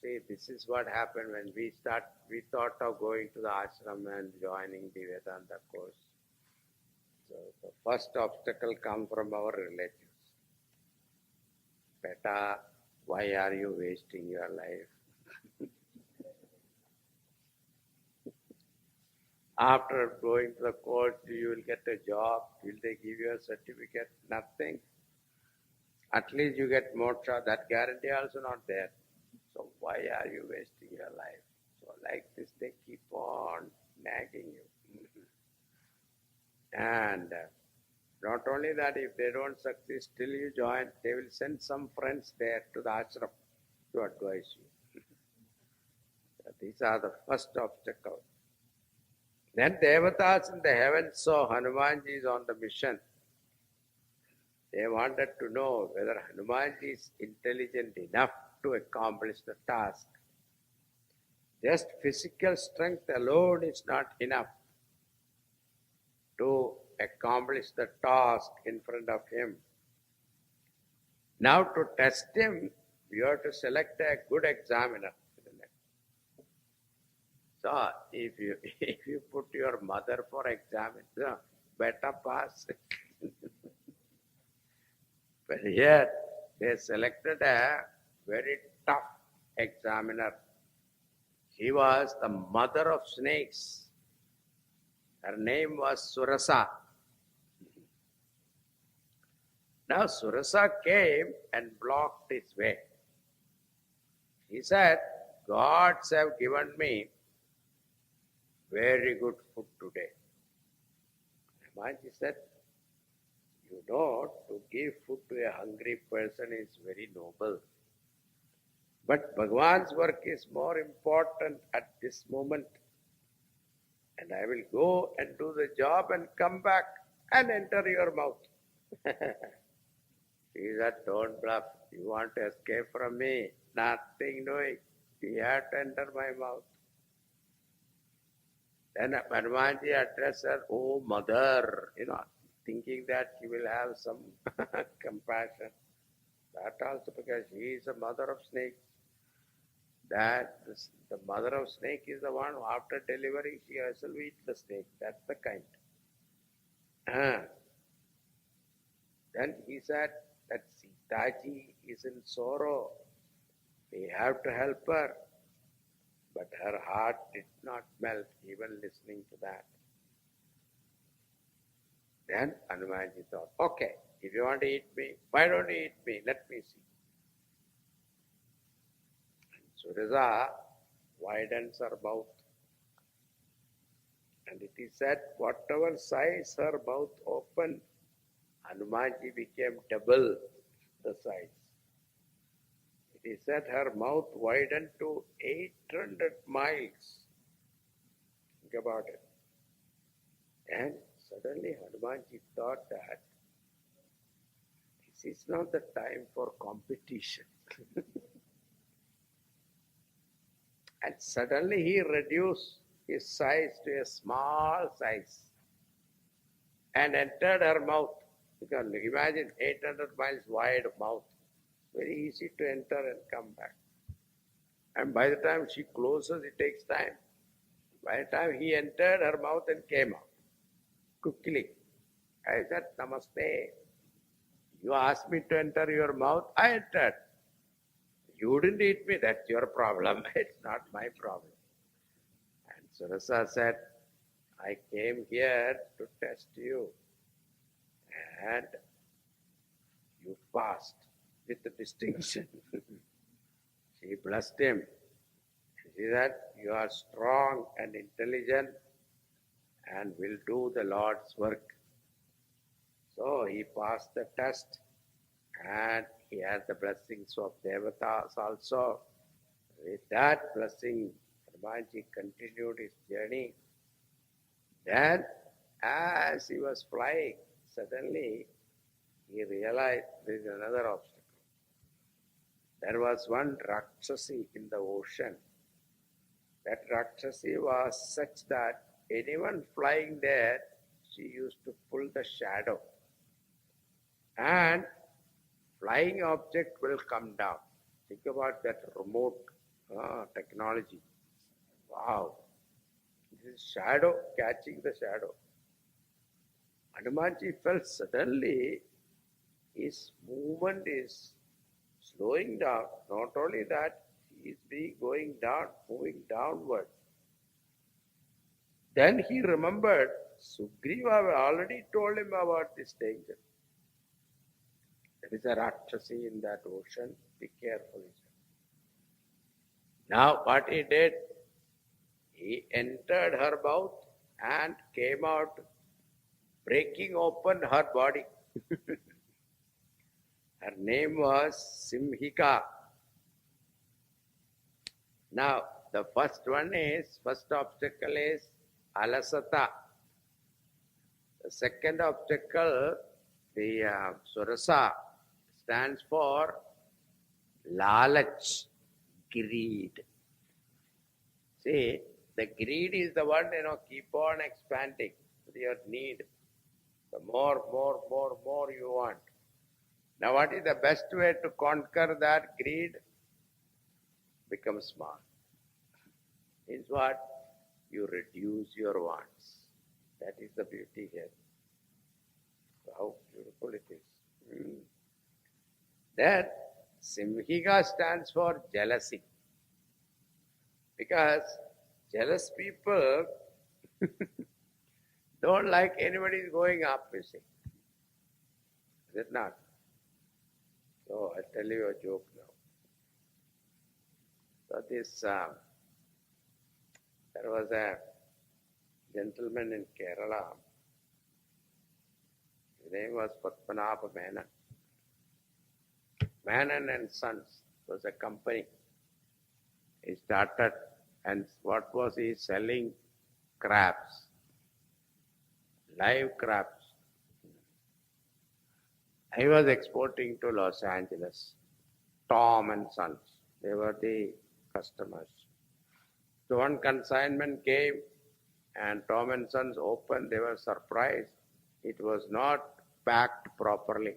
See, this is what happened when we thought of going to the ashram and joining the Vedanta course. So the first obstacle comes from our relatives. Beta, why are you wasting your life? After going to the course, you will get a job. Will they give you a certificate? Nothing. At least you get moksha. That guarantee also not there. So why are you wasting your life? So like this, they keep on nagging you. And not only that, if they don't succeed, still you join, they will send some friends there to the ashram to advise you. So these are the first obstacles. Then Devatas in the heavens saw Hanumanji is on the mission. They wanted to know whether Hanumanji is intelligent enough to accomplish the task. Just physical strength alone is not enough to accomplish the task in front of him. Now to test him, you have to select a good examiner. So if you put your mother for examiner, better pass. But here they selected a very tough examiner. She was the mother of snakes. Her name was Surasa. Now Surasa came and blocked his way. He said, gods have given me very good food today. Hanumanji said, you know, to give food to a hungry person is very noble. But Bhagavan's work is more important at this moment. And I will go and do the job and come back and enter your mouth. He said, don't bluff. You want to escape from me? Nothing doing. You have to enter my mouth. Then Hanumanji addressed her, oh mother, thinking that she will have some compassion. That also because she is a mother of snakes. The mother of snake is the one who after delivering she herself eats the snake. That's the kind. Then he said that Sitaji is in sorrow. We have to help her. But her heart did not melt even listening to that. Then Hanumanji thought, okay, if you want to eat me, why don't you eat me? Let me see. Surasa widens her mouth. And it is said, whatever size her mouth opened, Hanumanji became double the size. He said her mouth widened to 800 miles. Think about it. And suddenly Hanumanji thought that this is not the time for competition. And suddenly he reduced his size to a small size and entered her mouth. You can imagine 800 miles wide mouth. Very easy to enter and come back. And by the time she closes, it takes time. By the time he entered her mouth and came out quickly. I said, Namaste. You asked me to enter your mouth, I entered. You didn't eat me, that's your problem. It's not my problem. And Surasa said, I came here to test you. And you passed with distinction. She blessed him. She said, you are strong and intelligent and will do the Lord's work. So he passed the test and he had the blessings of Devatas also. With that blessing, Hanumanji continued his journey. Then, as he was flying, suddenly he realized there is another obstacle. There was one Rakshasi in the ocean. That Rakshasi was such that anyone flying there, she used to pull the shadow. And flying object will come down. Think about that remote technology. Wow. This is shadow catching the shadow. Hanumanji felt suddenly his movement is slowing down. Not only that, he is going down, moving downward. Then he remembered Sugriva already told him about this danger. There is a Rakshasi in that ocean. Be careful. Now what he did, he entered her mouth and came out, breaking open her body. Her name was Simhika. Now the first obstacle is Alasata. The second obstacle, the Surasa, stands for Lalach, greed. See, the greed is the one, keep on expanding with your need. The more you want. Now what is the best way to conquer that greed? Become small. Means what? You reduce your wants. That is the beauty here. How beautiful it is. Then Simhika stands for jealousy. Because jealous people don't like anybody going up, you see. Is it not? So I'll tell you a joke now. So there was a gentleman in Kerala. His name was Padmanabha Menon. Menon and Sons was a company. He started, and what was he selling? Crabs. Live crabs. He was exporting to Los Angeles. Tom and Sons. They were the customers. So one consignment came and Tom and Sons opened. They were surprised. It was not packed properly.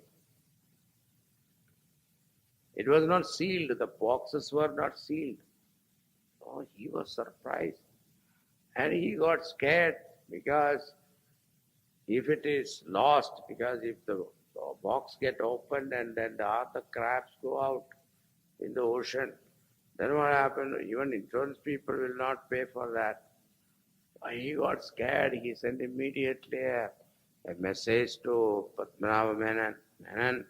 It was not sealed. The boxes were not sealed. Oh, he was surprised. And he got scared because if it is lost, because if the box get opened and then the other crabs go out in the ocean, then what happened? Even insurance people will not pay for that. He got scared. He sent immediately a message to Padmanabha Menon. Menon,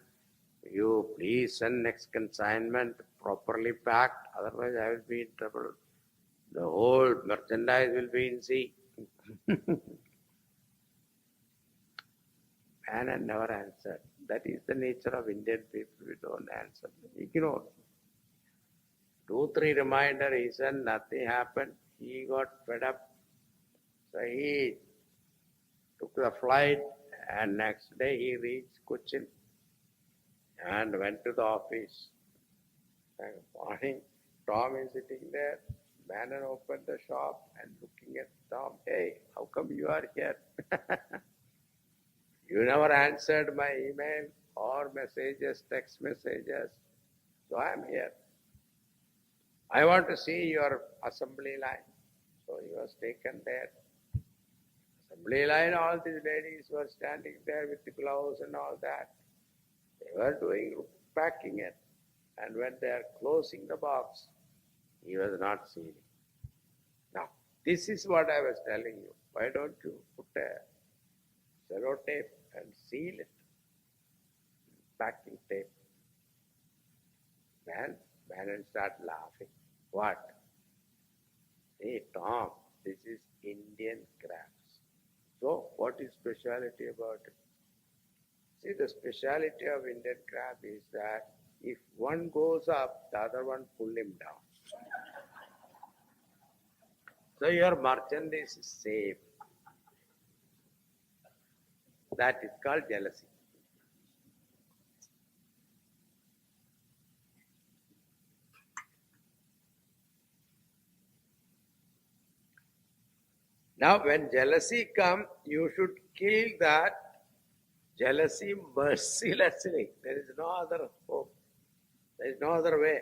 you please send next consignment properly packed, otherwise I will be in trouble. The whole merchandise will be in sea. Menon never answered. That is the nature of Indian people. We don't answer. Ignore. 2-3 reminder, he said nothing happened. He got fed up. So he took the flight and next day he reached Cochin and went to the office. And morning, Tom is sitting there. Bannon opened the shop and looking at Tom. Hey, how come you are here? You never answered my email or messages, text messages. So I am here. I want to see your assembly line. So he was taken there. Assembly line, all these ladies were standing there with the gloves and all that. They were doing packing it. And when they are closing the box, he was not seeing. Now, this is what I was telling you. Why don't you put a sellotape and seal it? Packing tape. Man start laughing. What? Hey, Tom, this is Indian crafts. So, what is speciality about it? See, the speciality of Indian craft is that if one goes up, the other one pull him down. So your merchandise is safe. That is called jealousy. Now when jealousy comes, you should kill that jealousy mercilessly. There is no other hope. There is no other way.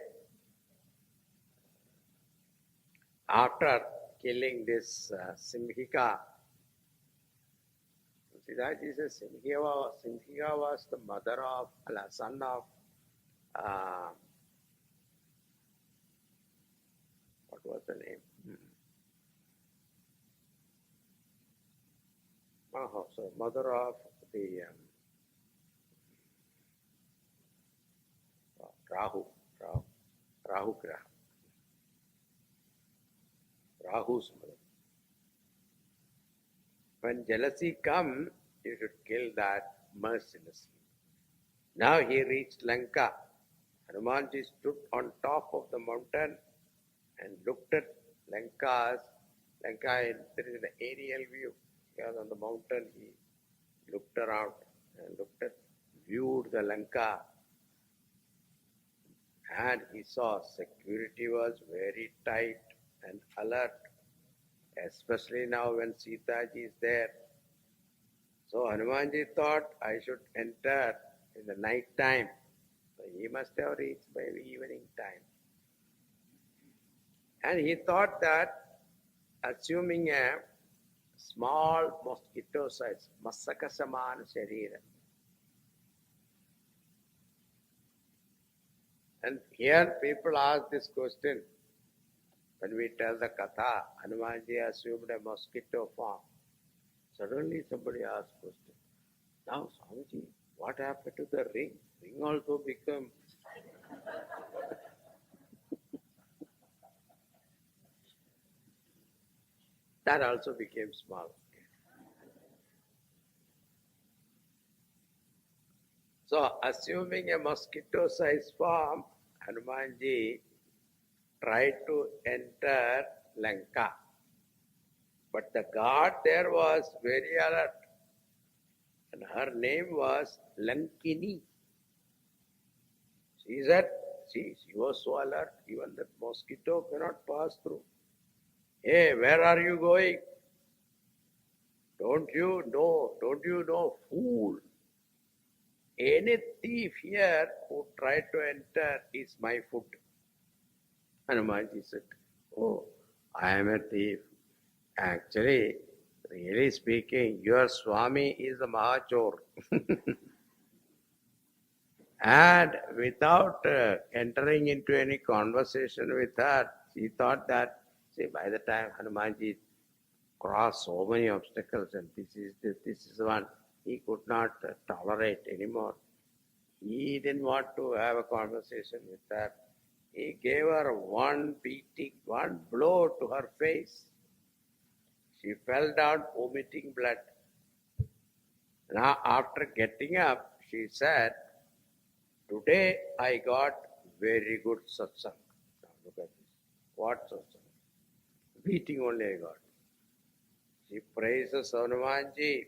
After killing this Simhika, Siddhartha says Simhika was the mother of, son of, what was the name? So mother of the Rahu Graha. Rahu's mother. When jealousy comes, you should kill that mercilessly. Now he reached Lanka. Hanumanji stood on top of the mountain and looked at Lanka. There is an aerial view. He was on the mountain. He looked around and viewed the Lanka. And he saw security was very tight and alert, especially now when Sitaji is there. So Hanumanji thought, I should enter in the night time. So he must have reached by the evening time. And he thought that assuming a small mosquito size, Masaka Saman Sharira. And here people ask this question. When we tell the Katha, Hanumanji assumed a mosquito form. Suddenly somebody asks question. Now Swamiji, what happened to the ring? Ring also become... that also became small. So assuming a mosquito-sized form, Hanumanji tried to enter Lanka. But the god there was very alert. And her name was Lankini. She said, she was so alert, even that mosquito cannot pass through. Hey, where are you going? Don't you know, fool? Any thief here who tried to enter is my food. Hanumanji said, oh, I am a thief. Actually, really speaking, your Swami is a Mahachor. And without entering into any conversation with her, she thought that, by the time Hanumanji crossed so many obstacles, and this is one he could not tolerate anymore. He didn't want to have a conversation with her. He gave her one blow to her face. She fell down vomiting blood. Now after getting up, she said, today I got very good satsang. Look at this. What satsang? Beating only I got. She praises Hanumanji.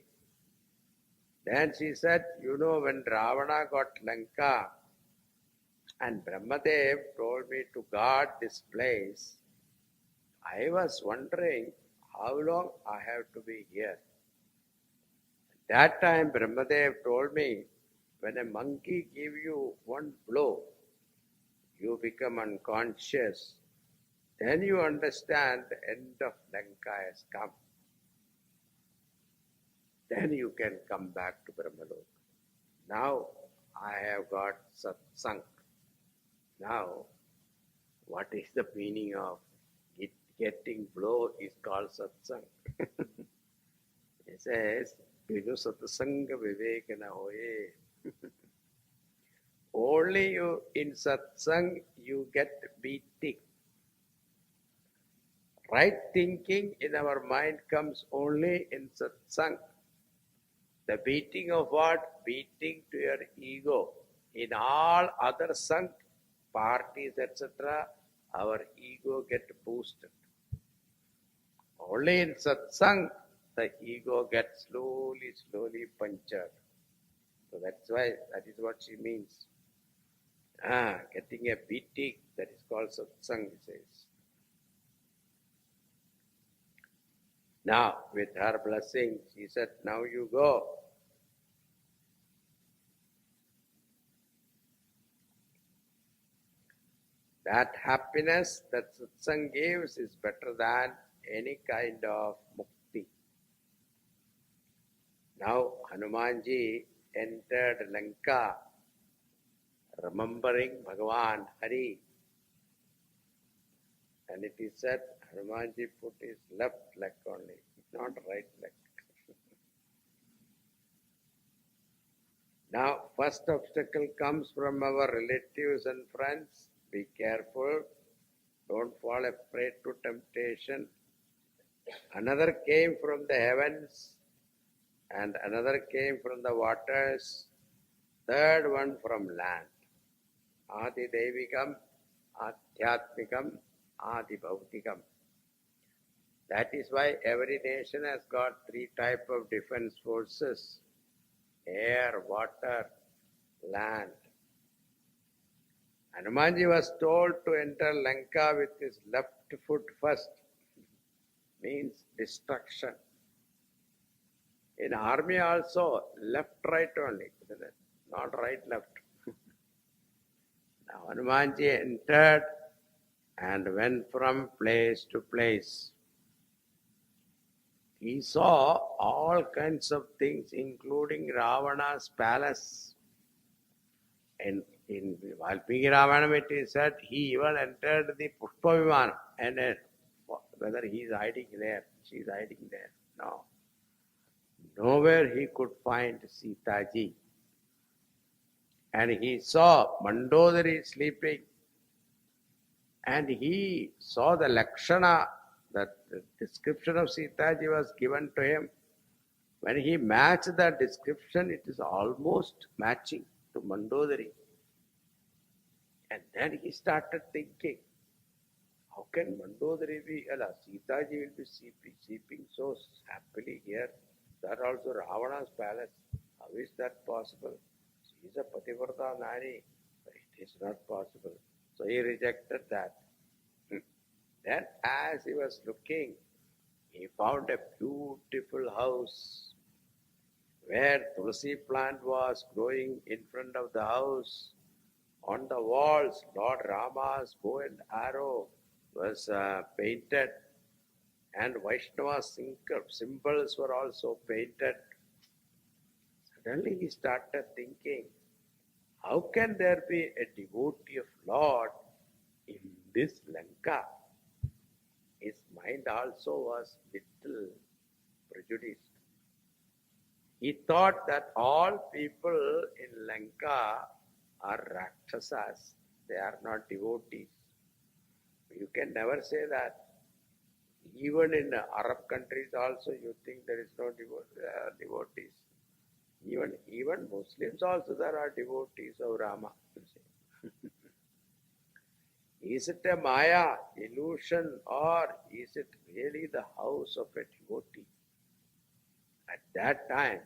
Then she said, you know, when Ravana got Lanka and Brahmadev told me to guard this place, I was wondering how long I have to be here. That time Brahmadev told me, when a monkey gives you one blow, you become unconscious. Then you understand the end of Lanka has come. Then you can come back to Brahmalok. Now I have got satsang. Now, what is the meaning of getting blow is called satsang. It says, Binu satsanga vivekana hoye. Only you in satsang you get beating. Right thinking in our mind comes only in satsang. The beating of what? Beating to your ego. In all other sang, parties, etc., our ego get boosted. Only in satsang, the ego gets slowly punctured. So that's why, that is what she means. Getting a beating, that is called satsang, he says. Now, with her blessing, she said, now you go. That happiness that satsang gives is better than any kind of mukti. Now Hanumanji entered Lanka remembering Bhagavan Hari. And it is said Hanumanji put his left leg only, not right leg. Now first obstacle comes from our relatives and friends. Be careful, don't fall a prey to temptation. Another came from the heavens, and another came from the waters, third one from land. Adi Devikam, Adhyatmikam, Adi Bhautikam. That is why every nation has got three types of defense forces: air, water, land. Hanumanji was told to enter Lanka with his left foot first. Means destruction. In army also, left, right only, isn't it? Not right, left. Now Hanumanji entered and went from place to place. He saw all kinds of things, including Ravana's palace. And in Valmiki Ramayana it is said he even entered the Pushpa Vimana, and whether he is hiding there, she is hiding there. No. Nowhere he could find Sita ji. And he saw Mandodari sleeping. And he saw the Lakshana, that the description of Sita ji was given to him. When he matched the description, it is almost matching to Mandodari. And then he started thinking, how can Mandodari be, Sita ji will be sleeping so happily here. That also Ravana's palace. How is that possible? She is a Pativrata Nari. It is not possible. So he rejected that. Then as he was looking, he found a beautiful house where Tulsi plant was growing in front of the house. On the walls, Lord Rama's bow and arrow was painted, and Vaishnava symbols were also painted. Suddenly he started thinking, how can there be a devotee of Lord in this Lanka? His mind also was little prejudiced. He thought that all people in Lanka are Rakshasas. They are not devotees. You can never say that. Even in Arab countries also you think there is no devotees. Even Muslims also there are devotees of Rama. Is it a Maya, illusion, or is it really the house of a devotee? At that time,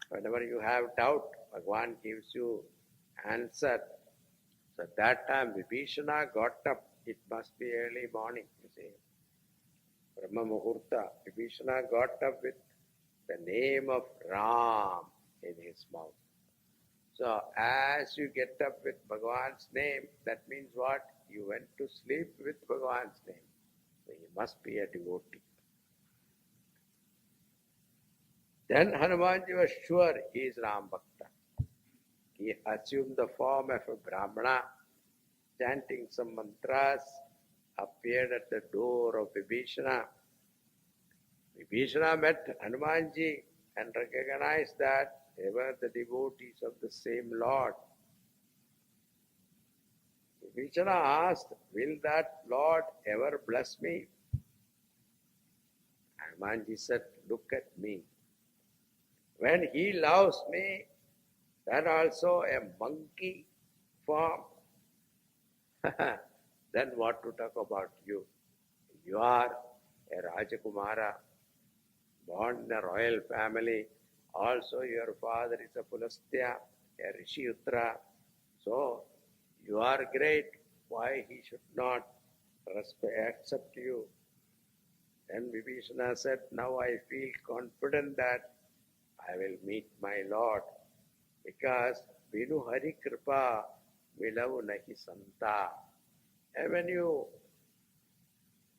whenever you have doubt, Bhagavan gives you answer. So at that time, Vibhishana got up. It must be early morning, you see. Brahma Muhurta. Vibhishana got up with the name of Ram in his mouth. So as you get up with Bhagavan's name, that means what? You went to sleep with Bhagavan's name. So he must be a devotee. Then Hanumanji was sure he is Ram Bhakta. He assumed the form of a Brahmana, chanting some mantras, appeared at the door of Vibhishana. Vibhishana met Hanumanji and recognized that they were the devotees of the same Lord. Vibhishana asked, will that Lord ever bless me? Hanumanji said, look at me. When he loves me, then also a monkey form. Then what to talk about you? You are a Rajakumara, born in a royal family. Also your father is a Pulastya, a Rishiyutra. So you are great. Why he should not accept you? Then Vibhishana said, now I feel confident that I will meet my Lord, because Vinu Hari Kripa Milavu Nahi Santa. And when you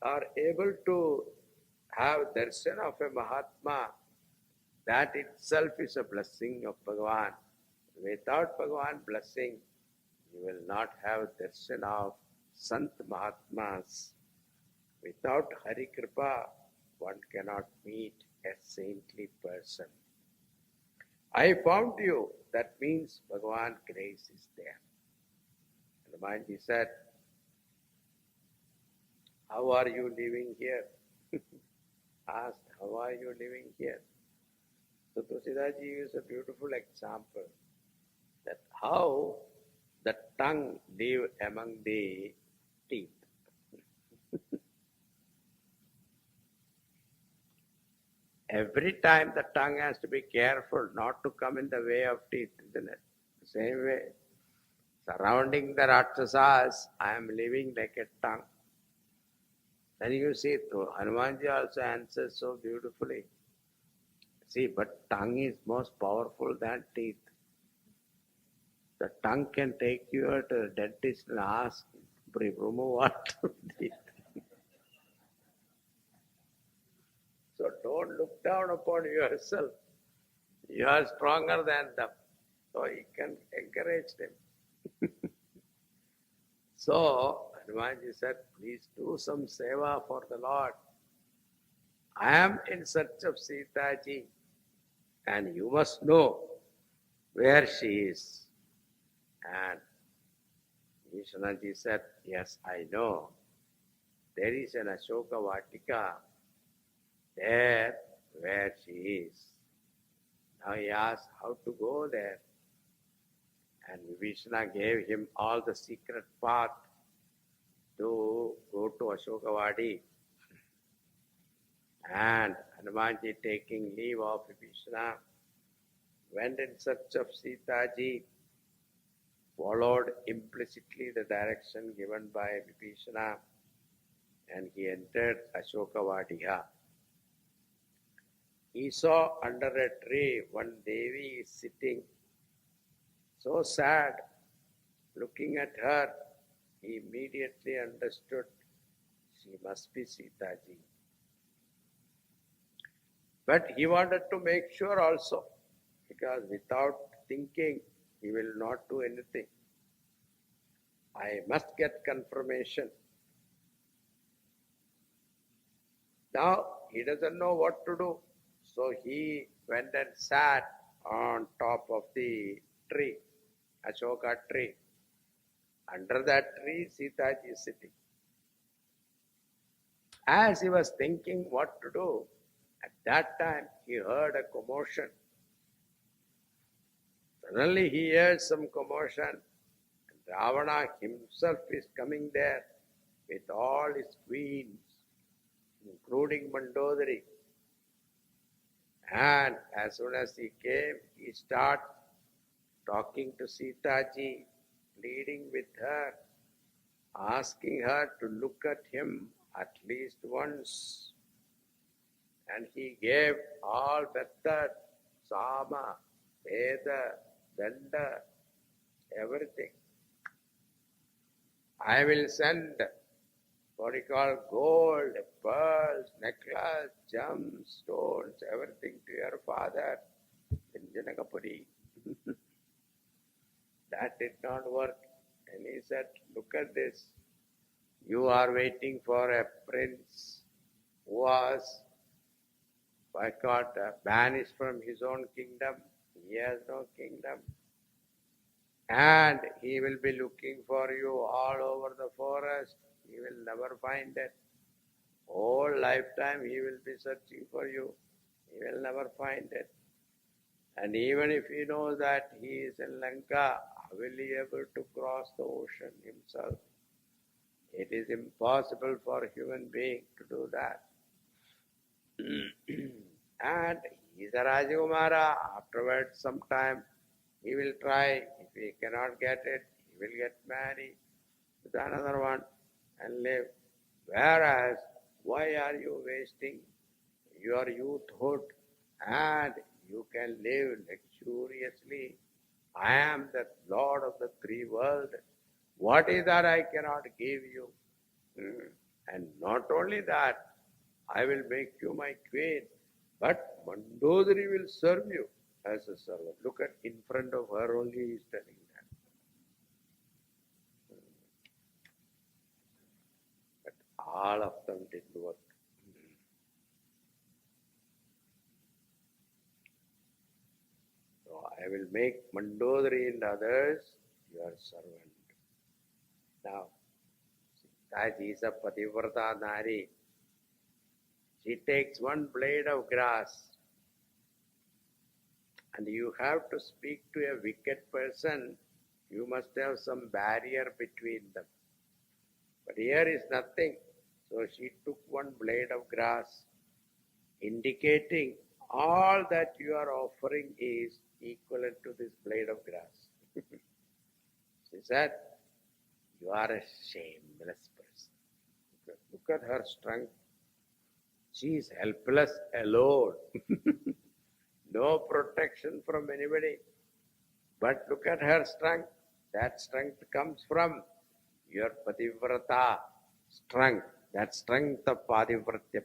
are able to have darshan of a Mahatma, that itself is a blessing of Bhagavan. Without Bhagavan blessing, you will not have darshan of Sant Mahatmas. Without Hari Kripa, one cannot meet a saintly person. I found you. That means Bhagavan grace is there. Hanumanji said, how are you living here? Asked, how are you living here? So Tulsidaji gives a beautiful example that how the tongue live among the teeth. Every time the tongue has to be careful not to come in the way of teeth, isn't it? The same way, surrounding the Rakshasas, I am living like a tongue. Then you see, Hanumanji also answers so beautifully. See, but tongue is most powerful than teeth. The tongue can take you to the dentist and ask, remove what? Teeth. So don't look down upon yourself. You are stronger than them. So you can encourage them. So Hanumanji said, please do some seva for the Lord. I am in search of Sita ji, and you must know where she is. And Vishwanathji said, yes, I know. There is an Ashoka Vatika there where she is. Now he asked how to go there. And Vibhishana gave him all the secret path to go to Ashokavadi. And Hanumanji, taking leave of Vibhishana, went in search of Sita ji, followed implicitly the direction given by Vibhishana, and he entered Ashokavadiha. He saw under a tree one Devi is sitting, so sad. Looking at her, he immediately understood she must be Sita ji. But he wanted to make sure also, because without thinking, he will not do anything. I must get confirmation. Now, he doesn't know what to do. So he went and sat on top of the tree, Ashoka tree. Under that tree, Sita ji is sitting. As he was thinking what to do, at that time he heard a commotion. Suddenly he heard some commotion. Ravana himself is coming there with all his queens, including Mandodari. And as soon as he came, he started talking to Sita ji, pleading with her, asking her to look at him at least once. And he gave all method, Sama, Veda, Danda, everything. I will send what you call gold, pearls, necklace, gems, stones, everything to your father in Janakapuri. That did not work. And he said, look at this. You are waiting for a prince who was banished from his own kingdom. He has no kingdom. And he will be looking for you all over the forest. He will never find it. Whole lifetime he will be searching for you. He will never find it. And even if he knows that he is in Lanka, how will he able to cross the ocean himself? It is impossible for a human being to do that. And he is a Rajakumara. Afterwards, sometime he will try. If he cannot get it, he will get married with another one and live. Whereas, why are you wasting your youthhood and you can live luxuriously? I am the Lord of the three worlds. What is that I cannot give you? And not only that, I will make you my queen, but Mandodari will serve you as a servant. Look at in front of her only he is telling that. But all of them didn't work. So I will make Mandodari and others your servant. Now, Sitaji is a Pativrata Nari. She takes one blade of grass and you have to speak to a wicked person, you must have some barrier between them. But here is nothing. So she took one blade of grass, indicating all that you are offering is equivalent to this blade of grass. She said, you are a shameless person. Look at her strength. She is helpless alone. No protection from anybody. But look at her strength. That strength comes from your Pativrata strength. That strength of Padivratya.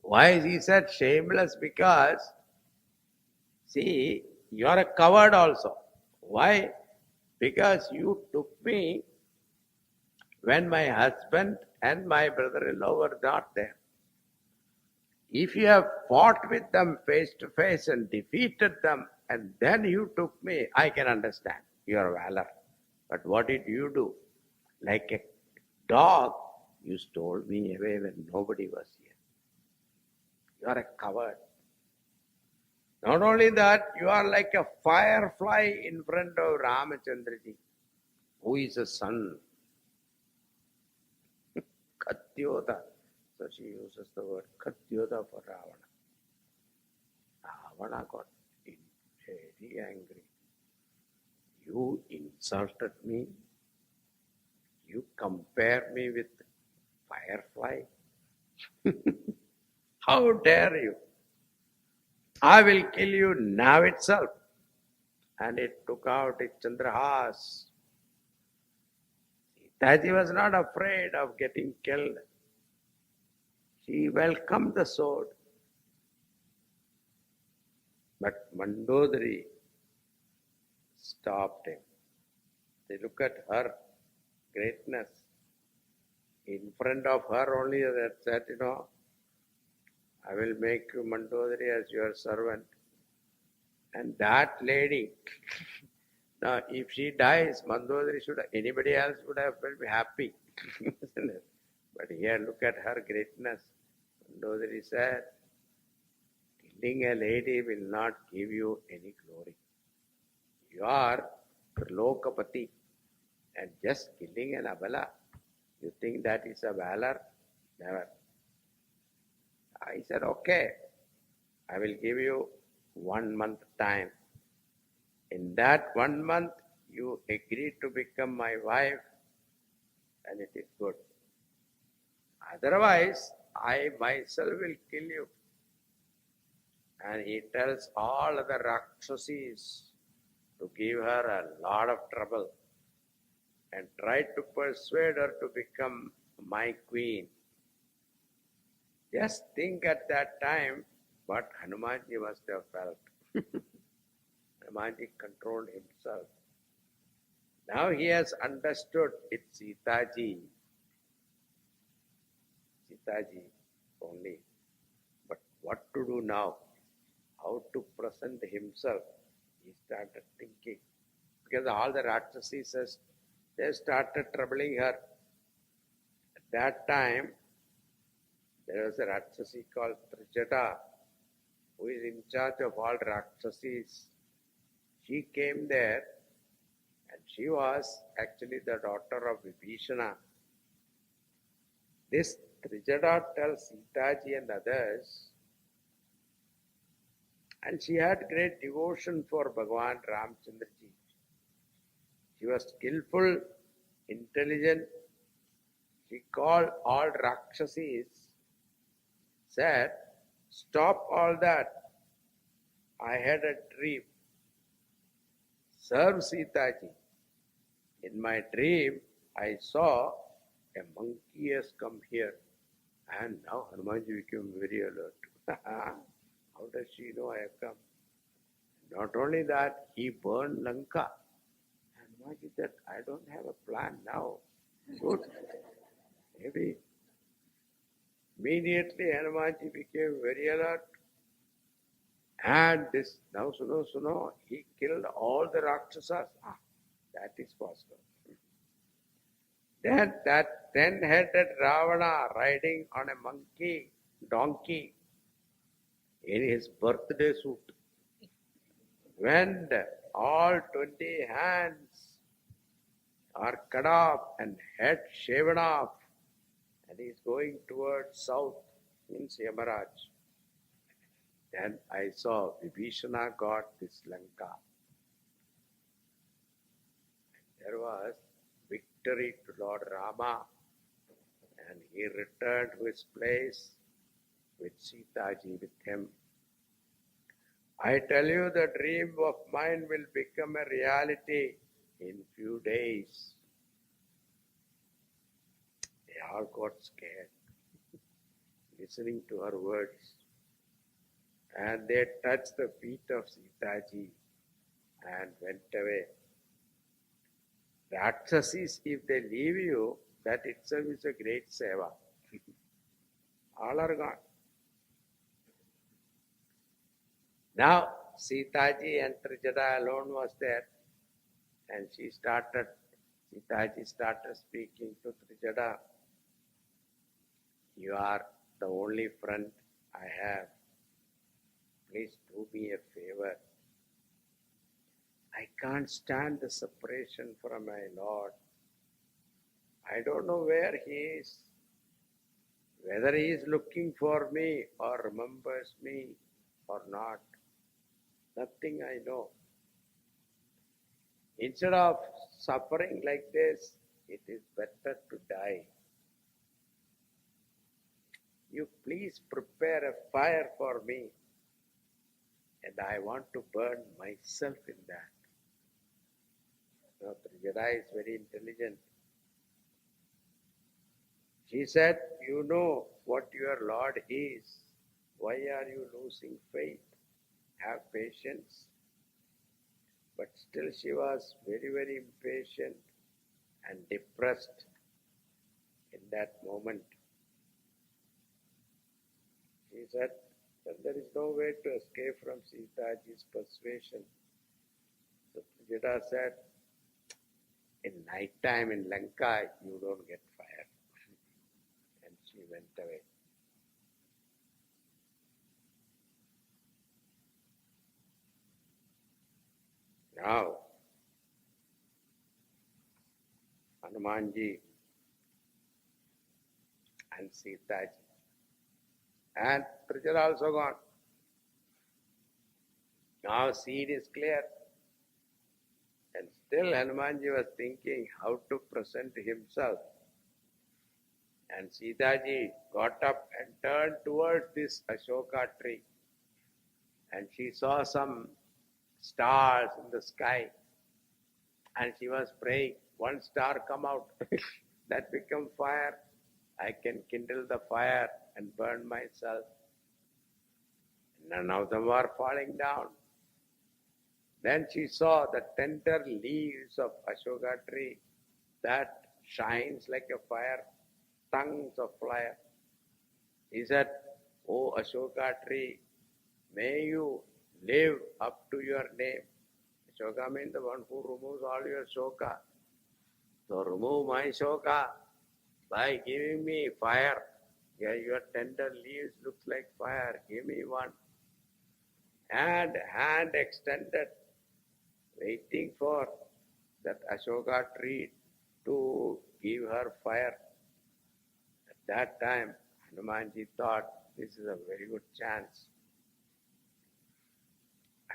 Why he said shameless? Because, see, you are a coward also. Why? Because you took me when my husband and my brother-in-law were not there. If you have fought with them face to face and defeated them, and then you took me, I can understand your valor. But what did you do? Like a dog, you stole me away when nobody was here. You are a coward. Not only that, you are like a firefly in front of Ramachandraji, who is a son. Katyota. So she uses the word Katyota for Ravana. Ravana got very angry. You insulted me. You compare me with firefly. How dare you? I will kill you now itself. And it took out its Chandrahas. Sitaji was not afraid of getting killed. She welcomed the sword. But Mandodari stopped him. They look at her greatness. In front of her only that said, I will make you Mandodari as your servant. And that lady, now if she dies, Mandodari anybody else would have been happy. But here look at her greatness. Mandodari said, killing a lady will not give you any glory. You are Lokapati and just killing an Abala. You think that is a valor? Never. I said, okay, I will give you 1 month time. In that 1 month, you agree to become my wife, and it is good. Otherwise, I myself will kill you. And he tells all other Rakshasis to give her a lot of trouble and try to persuade her to become my queen. Just think at that time what Hanumanji must have felt. Hanumanji controlled himself. Now he has understood it's Sitaji only. But what to do now? How to present himself? He started thinking. Because all the Rakshasis, they started troubling her. At that time, there was a Rakshasi called Trijata, who is in charge of all Rakshasis. She came there, and she was actually the daughter of Vibhishana. This Trijata tells Sitaji and others, and she had great devotion for Bhagavan Ramchandraji. She was skillful, intelligent. She called all Rakshasis, said, stop all that. I had a dream. Serve Sitaji. In my dream, I saw a monkey has come here. And now Hanumanji became very alert. How does she know I have come? Not only that, he burned Lanka. Hanumanji said, I don't have a plan now. Good. Maybe. Immediately Hanumanji became very alert. And this, now Suno, he killed all the Rakshasas. That is possible. Then that 10-headed Ravana riding on a donkey, in his birthday suit, when all 20 hands are cut off and head shaven off, and he is going towards south, means Yamaraj. Then I saw Vibhishana got this Lanka. There was victory to Lord Rama, and he returned to his place with Sitaji with him. I tell you, the dream of mine will become a reality in few days. They all got scared, listening to her words. And they touched the feet of Sitaji and went away. Rakshasas, if they leave you, that itself is a great seva. All are gone. Now, Sitaji and Trijata alone was there, and Sitaji started speaking to Trijata. You are the only friend I have. Please do me a favor. I can't stand the separation from my Lord. I don't know where he is, whether he is looking for me or remembers me or not. Nothing I know. Instead of suffering like this, it is better to die. You please prepare a fire for me, and I want to burn myself in that. Now, Trijata is very intelligent. She said, you know what your Lord is. Why are you losing faith? Have patience. But still she was very, very impatient and depressed in that moment. She said that there is no way to escape from Sitaji's persuasion. So Trijata said, in night time in Lanka, you don't get fire. And she went away. Now, Hanumanji and Sitaji. And Trishul also gone. Now scene is clear. And still Hanumanji was thinking how to present himself. And Sitaji got up and turned towards this Ashoka tree. And she saw some stars in the sky. And she was praying, one star come out, that become fire. I can kindle the fire and burn myself. None of them were falling down. Then she saw the tender leaves of Ashoka tree that shines like a fire, tongues of fire. He said, "O Ashoka tree, may you live up to your name." Ashoka means the one who removes all your shoka. So remove my shoka by giving me fire. Yeah, your tender leaves looks like fire. Give me one. And hand extended, waiting for that Ashoka tree to give her fire. At that time, Hanumanji thought, this is a very good chance.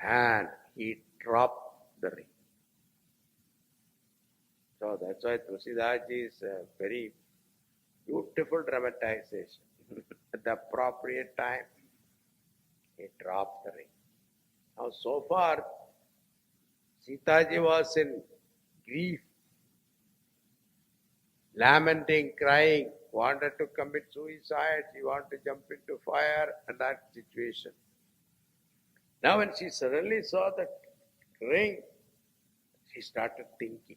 And he dropped the ring. So that's why Tulsidaji is a very beautiful dramatization. At the appropriate time, he dropped the ring. Now so far, Sitaji was in grief, lamenting, crying, wanted to commit suicide, she wanted to jump into fire, and that situation. Now when she suddenly saw the ring, she started thinking,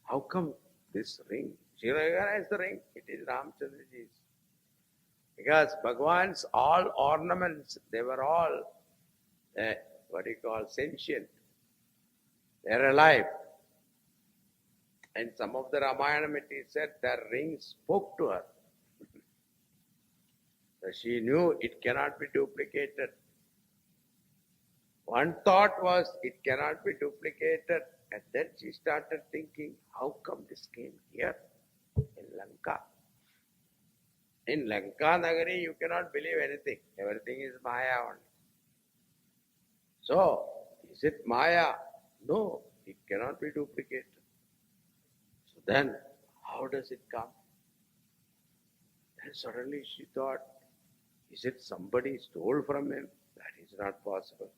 how come this ring? She recognized the ring, it is Ramchandraji's. Because Bhagwan's all ornaments, they were all, sentient. They are alive. And some of the Ramayana it is said their rings spoke to her. So she knew it cannot be duplicated. One thought was it cannot be duplicated, and then she started thinking, how come this came here in Lanka? In Lanka Nagari you cannot believe anything. Everything is Maya only. So, is it Maya? No, it cannot be duplicated. So then, how does it come? Then suddenly she thought, is it somebody stole from him? That is not possible.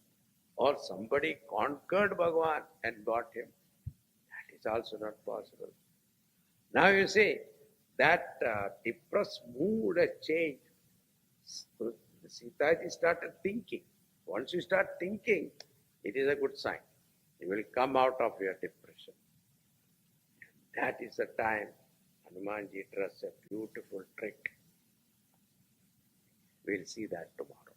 Or somebody conquered Bhagavan and got him. That is also not possible. Now you see, that depressed mood has changed. Sitaji started thinking. Once you start thinking, it is a good sign. You will come out of your depression. That is the time Hanumanji does a beautiful trick. We'll see that tomorrow.